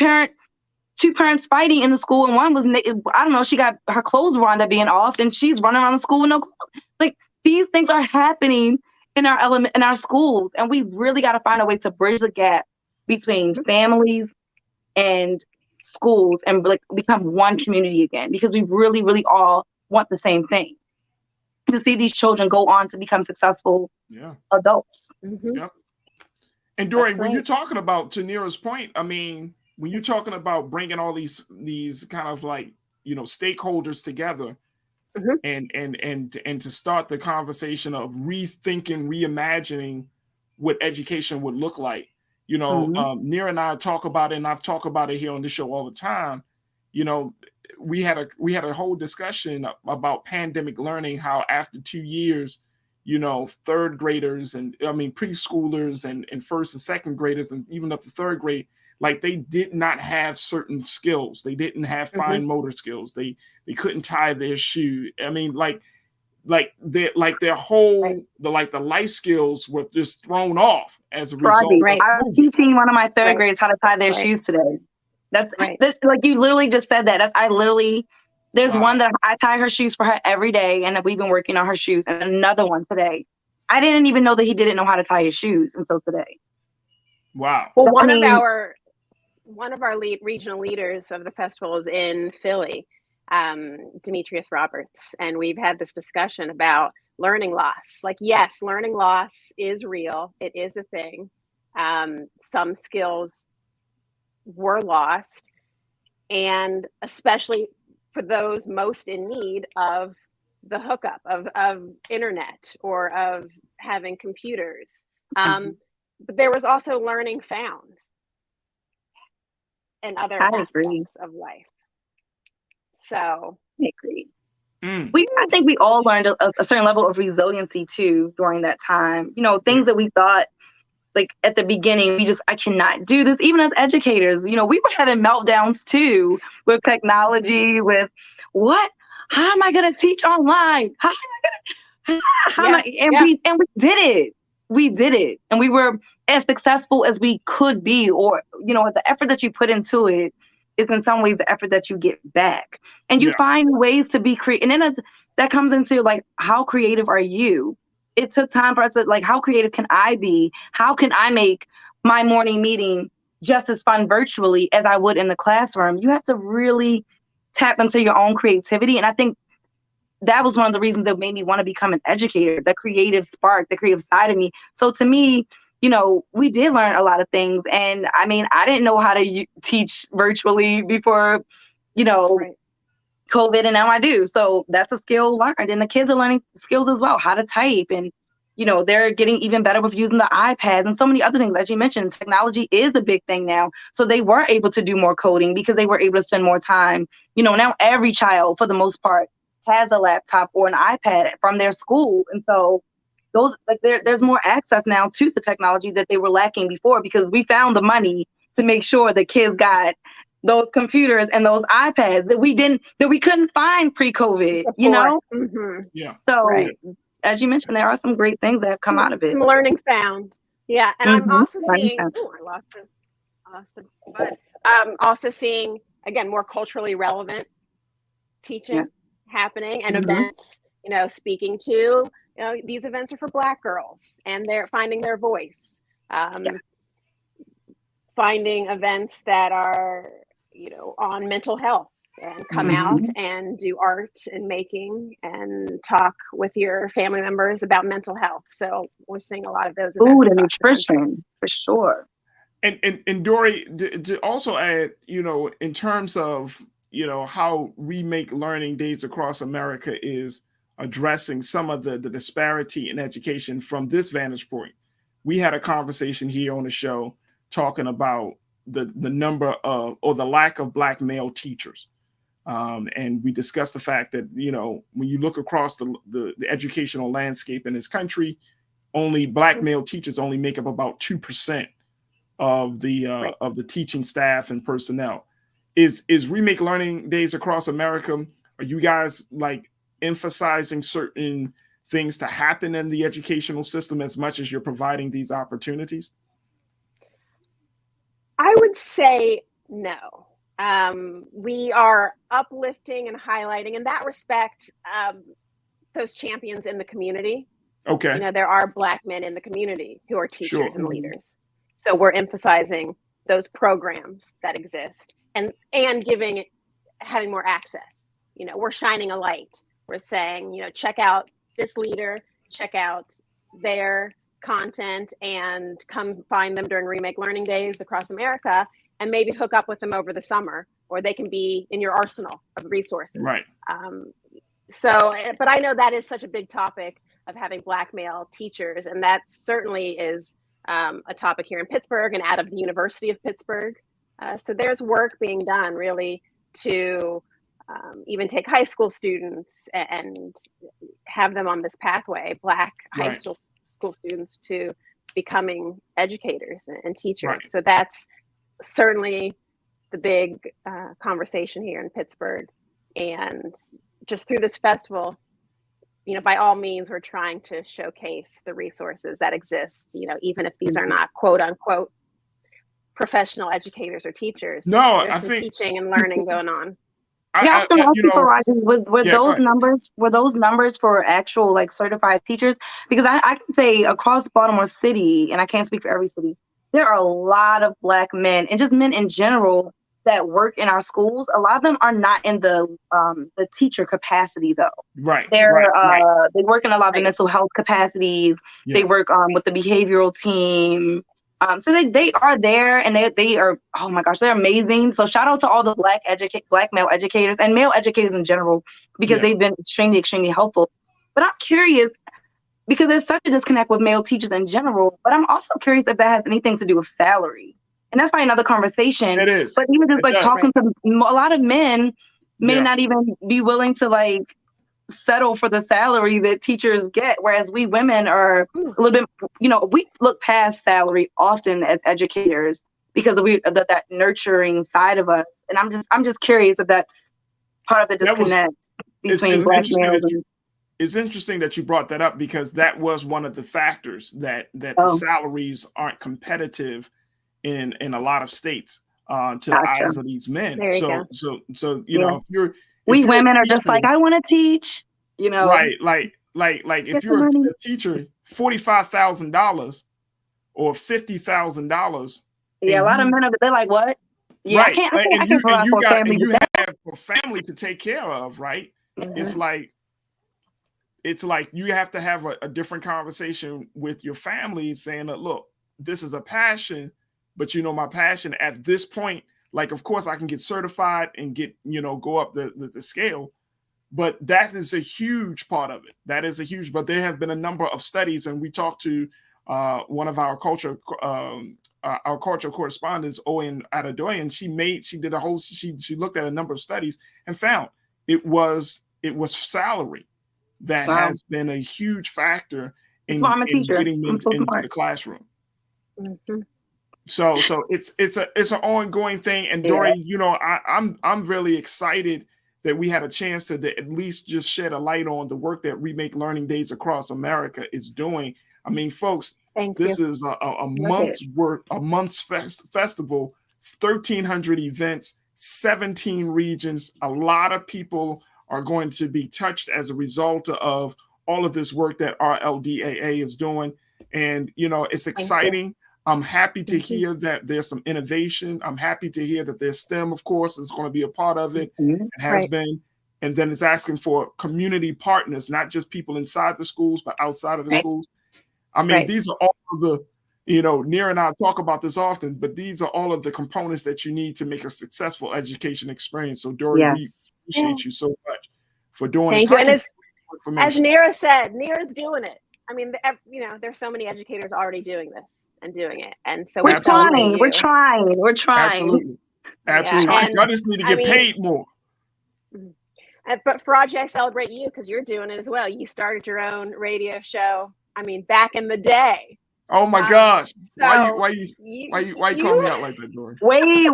two parents fighting in the school, and one was, I don't know, she got her clothes wound up being off, and she's running around the school with no clothes. Like these things are happening in our schools, and we really got to find a way to bridge the gap between families and schools and like become one community again, because we really, really all want the same thing: to see these children go on to become successful adults. Yep. And Dorian, when you're talking about, to Neera's point, I mean, when you're talking about bringing all these kind of like, you know, stakeholders together, and to start the conversation of rethinking, reimagining what education would look like. You know, Neera and I talk about it, and I've talked about it here on the show all the time. You know, we had a whole discussion about pandemic learning, how after 2 years, you know, third graders and preschoolers and first and second graders and even up to third grade, like they did not have certain skills. They didn't have fine motor skills. They couldn't tie their shoe. I mean, their whole the life skills were just thrown off as a result. I was teaching one of my third graders how to tie their shoes today. That's this, like you literally just said that. There's one that I tie her shoes for her every day, and we've been working on her shoes, and another one today. I didn't even know that he didn't know how to tie his shoes until today. Wow. Well, one of our regional leaders of the festival is in Philly, Demetrius Roberts, and we've had this discussion about learning loss. Like, yes, learning loss is real. It is a thing. Some skills were lost, and especially for those most in need of the hookup of internet or of having computers. But there was also learning found in other aspects of life. So I agree. I think we all learned a certain level of resiliency too during that time. You know, things that we thought, like at the beginning, I cannot do this. Even as educators, you know, we were having meltdowns too with technology, with how am I going to teach online? We did it. We did it. And we were as successful as we could be, or, you know, the effort that you put into it, is in some ways the effort that you get back. And you find ways to be creative. And then that comes into like, how creative are you? It took time for us to like, how creative can I be? How can I make my morning meeting just as fun virtually as I would in the classroom? You have to really tap into your own creativity. And I think that was one of the reasons that made me want to become an educator, the creative spark, the creative side of me. So to me, you know, we did learn a lot of things. And I mean, I didn't know how to teach virtually before, you know, COVID, and now I do. So that's a skill learned. And the kids are learning skills as well, how to type. And, you know, they're getting even better with using the iPads and so many other things. As you mentioned, technology is a big thing now. So they were able to do more coding because they were able to spend more time. You know, now every child, for the most part, has a laptop or an iPad from their school. And so those, like, there's more access now to the technology that they were lacking before, because we found the money to make sure the kids got those computers and those iPads that we couldn't find pre-COVID, you know? Yeah. So as you mentioned, there are some great things that have come out of it. Some learning found. Yeah. And I'm also seeing, I lost him. But also seeing, again, more culturally relevant teaching happening and events, you know, speaking to, you know, these events are for Black girls and they're finding their voice. Finding events that are, you know, on mental health, and come out and do art and making and talk with your family members about mental health. So we're seeing a lot of those events. Food and nutrition, for sure. And Dory, to also add, you know, in terms of, you know, how Remake Learning Days across America is addressing some of the disparity in education from this vantage point. We had a conversation here on the show talking about the number of, or the lack of Black male teachers. And we discussed the fact that, you know, when you look across the educational landscape in this country, only Black male teachers only make up about 2% of the teaching staff and personnel. Is Remake Learning Days across America, are you guys like emphasizing certain things to happen in the educational system as much as you're providing these opportunities? I would say no. We are uplifting and highlighting in that respect those champions in the community. Okay. You know, there are Black men in the community who are teachers and leaders. So we're emphasizing those programs that exist and having more access. You know, we're shining a light. We're saying, you know, check out this leader, check out their content, and come find them during Remake Learning Days across America, and maybe hook up with them over the summer, or they can be in your arsenal of resources. Right. So, but I know that is such a big topic of having Black male teachers, and that certainly is a topic here in Pittsburgh and out of the University of Pittsburgh. So there's work being done really to even take high school students and have them on this pathway, Black high school students, to becoming educators and teachers. Right. So that's certainly the big conversation here in Pittsburgh. And just through this festival, you know, by all means, we're trying to showcase the resources that exist, you know, even if these are not quote unquote professional educators or teachers. No, there's some teaching and learning going on. Yeah, I was going to ask you, Farajii, were those numbers for actual like certified teachers? Because I can say across Baltimore City, and I can't speak for every city, there are a lot of Black men and just men in general that work in our schools. A lot of them are not in the teacher capacity though. Right. They work in a lot of the mental health capacities. Yeah. They work with the behavioral team. So they are there, and they are, oh my gosh, they're amazing. So shout out to all the Black male educators and male educators in general, because they've been extremely, extremely helpful. But I'm curious, because there's such a disconnect with male teachers in general, but I'm also curious if that has anything to do with salary. And that's probably another conversation. It is. But even just like talking to a lot of men may not even be willing to like settle for the salary that teachers get, whereas we women are a little bit, you know, we look past salary often as educators because of that nurturing side of us. And I'm just curious if that's part of the disconnect between Black males. It's interesting that you brought that up, because that was one of the factors that the salaries aren't competitive in a lot of states. to the Gotcha. eyes of these men. There you go. So Yeah. if you're We a women are just teacher, like, I want to teach, right? Like get if the you're money. a teacher, $45,000 or $50,000. Yeah, a lot of men are, they're like, what? Yeah, Right. I can't provide for a family and with you that. have a family to take care of, right? It's like you have to have a different conversation with your family saying that, look, this is a passion, but my passion at this point, like, of course I can get certified and get, go up the scale, but that is a huge part of it. But there have been a number of studies, and we talked to one of our cultural correspondents, Owen Adedoyan. She did she looked at a number of studies and found it was salary that has been a huge factor in getting men into the classroom. Mm-hmm. So it's an ongoing thing. And Dory, I'm really excited that we had a chance to at least just shed a light on the work that Remake Learning Days across America is doing. I mean, folks, this is a month's work, a month's festival, 1,300 events, 17 regions. A lot of people are going to be touched as a result of all of this work that RLDAA is doing. And, it's exciting. I'm happy to hear that there's some innovation. I'm happy to hear that there's STEM, of course, is going to be a part of it. It has been. And then it's asking for community partners, not just people inside the schools, but outside of the schools. I mean, these are all of the, Near and I talk about this often, but these are all of the components that you need to make a successsul education experience. So, Dory, we appreciate you so much for doing this. Thank you. And as Nira said, Nira's doing it. I mean, there's so many educators already doing this and doing it. And so we're trying. Absolutely. Yeah. I just need to get paid more. But Farajii, I celebrate you because you're doing it as well. You started your own radio show. I mean, back in the day. Oh my gosh! So why you call me out like that, Dory? Wait. This is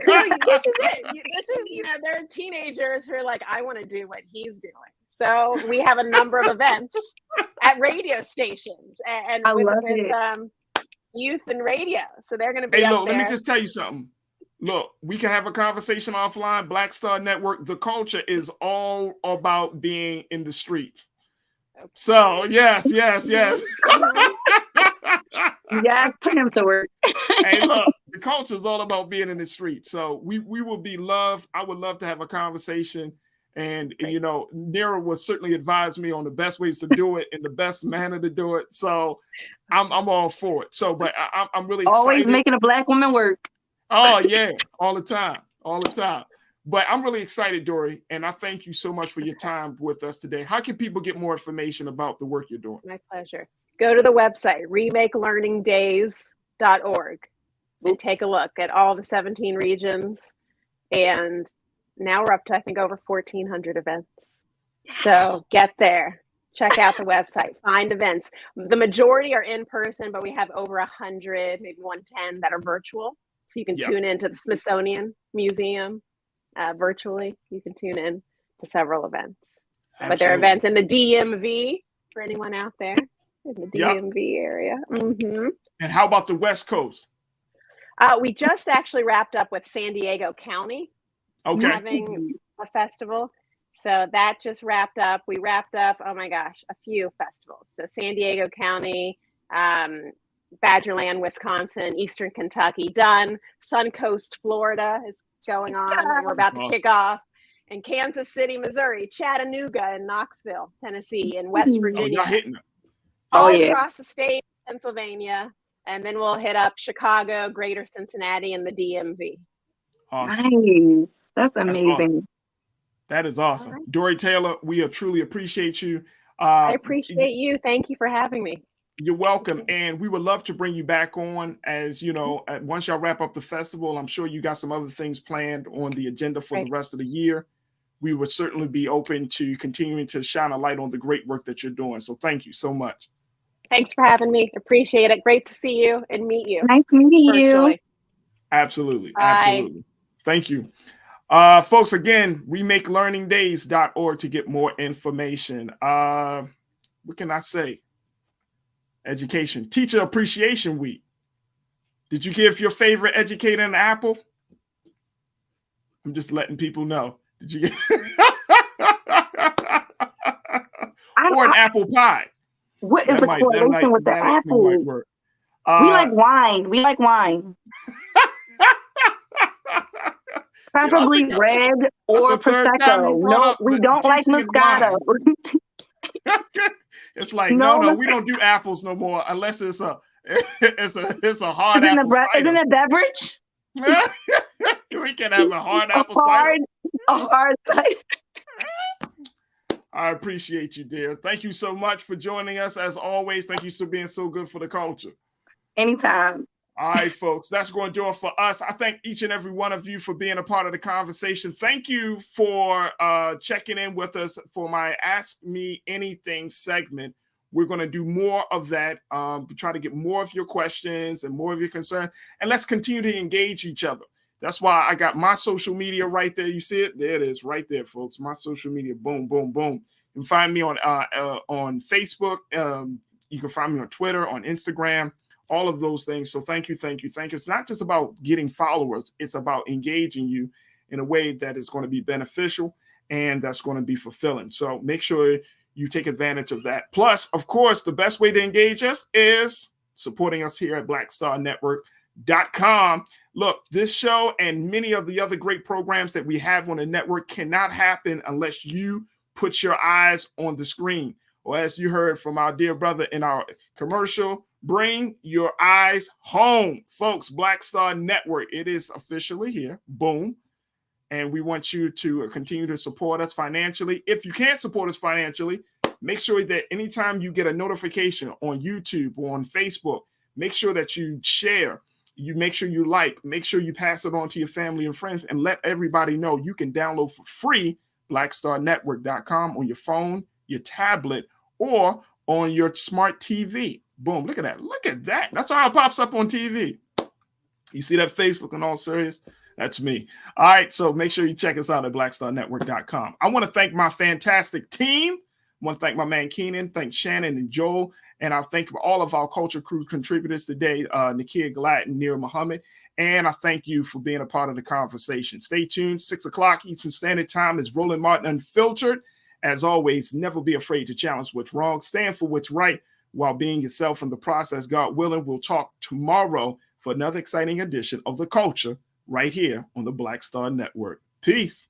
it. This is there are teenagers who are like, I want to do what he's doing. So we have a number of events at radio stations and with youth and radio. So they're going to be. Hey, up look, there. let me just tell you something. Look, we can have a conversation offline. Black Star Network, the culture is all about being in the streets. So yes. Yeah, put him to work. Hey, look, the culture is all about being in the street. So we will be loved. I would love to have a conversation. And Nira will certainly advise me on the best ways to do it and the best manner to do it. So I'm all for it. So, but I'm really excited. Always making a Black woman work. Oh yeah, all the time. But I'm really excited, Dory, and I thank you so much for your time with us today. How can people get more information about the work you're doing? My pleasure. Go to the website, remakelearningdays.org, and take a look at all the 17 regions. And now we're up to, I think, over 1,400 events. So get there. Check out the website. Find events. The majority are in person, but we have over 100, maybe 110 that are virtual. So you can tune into the Smithsonian Museum virtually. You can tune in to several events. Absolutely. But there are events in the DMV for anyone out there in the DMV area. Mm-hmm. And how about the West Coast? We just actually wrapped up with San Diego County having a festival. So that just wrapped up. We wrapped up, oh my gosh, a few festivals. So San Diego County, Badgerland, Wisconsin, Eastern Kentucky, done. Suncoast, Florida is going on, and we're about to kick off. And Kansas City, Missouri, Chattanooga, and Knoxville, Tennessee, and West Virginia. Oh, hitting all across the state, Pennsylvania. And then we'll hit up Chicago, Greater Cincinnati, and the DMV. Awesome. Nice. That's amazing. Awesome. That is awesome. Right. Dory Taylor, we truly appreciate you. I appreciate you. Thank you for having me. You're welcome. And we would love to bring you back on as, once y'all wrap up the festival. I'm sure you got some other things planned on the agenda for the rest of the year. We would certainly be open to continuing to shine a light on the great work that you're doing. So thank you so much. Thanks for having me. Appreciate it. Great to see you and meet you. Nice meeting you. Absolutely. Bye. Absolutely. Thank you. Folks, again, remakelearningdays.org to get more information. What can I say? Education. Teacher Appreciation Week. Did you give your favorite educator an apple? I'm just letting people know. Did you get or an apple pie? What is the correlation with the apple? Might work. We like wine. We like wine. Preferably red or Prosecco. No, we don't like Moscato. It's like no, we don't do apples no more unless it's a hard apple cider. Isn't it beverage? We can have a hard apple cider. A hard cider. I appreciate you, dear. Thank you so much for joining us. As always, thank you for being so good for the culture. Anytime. All right, folks, that's going to do it for us. I thank each and every one of you for being a part of the conversation. Thank you for checking in with us for my Ask Me Anything segment. We're going to do more of that, try to get more of your questions and more of your concerns, and let's continue to engage each other. That's why I got my social media right there. You see it? There it is right there, folks. My social media, boom, boom, boom. You can find me on Facebook. You can find me on Twitter, on Instagram, all of those things. So thank you, thank you, thank you. It's not just about getting followers. It's about engaging you in a way that is going to be beneficial and that's going to be fulfilling. So make sure you take advantage of that. Plus, of course, the best way to engage us is supporting us here at blackstarnetwork.com. Look, this show and many of the other great programs that we have on the network cannot happen unless you put your eyes on the screen. Or as you heard from our dear brother in our commercial, bring your eyes home. Folks, Black Star Network, it is officially here. Boom. And we want you to continue to support us financially. If you can't support us financially, make sure that anytime you get a notification on YouTube or on Facebook, make sure that you share. You make sure you like, make sure you pass it on to your family and friends, and let everybody know you can download for free blackstarnetwork.com on your phone, your tablet, or on your smart TV. Boom, look at that. Look at that. That's how it pops up on TV. You see that face looking all serious? That's me. All right, so make sure you check us out at blackstarnetwork.com. I want to thank my fantastic team. I want to thank my man Keenan, thank Shannon and Joel, and I thank all of our Culture Crew contributors today, Nakia Glad and Nir Muhammad, and I thank you for being a part of the conversation. Stay tuned. 6 o'clock Eastern Standard Time is Roland Martin Unfiltered. As always, never be afraid to challenge what's wrong. Stand for what's right while being yourself in the process. God willing, we'll talk tomorrow for another exciting edition of The Culture right here on the Black Star Network. Peace.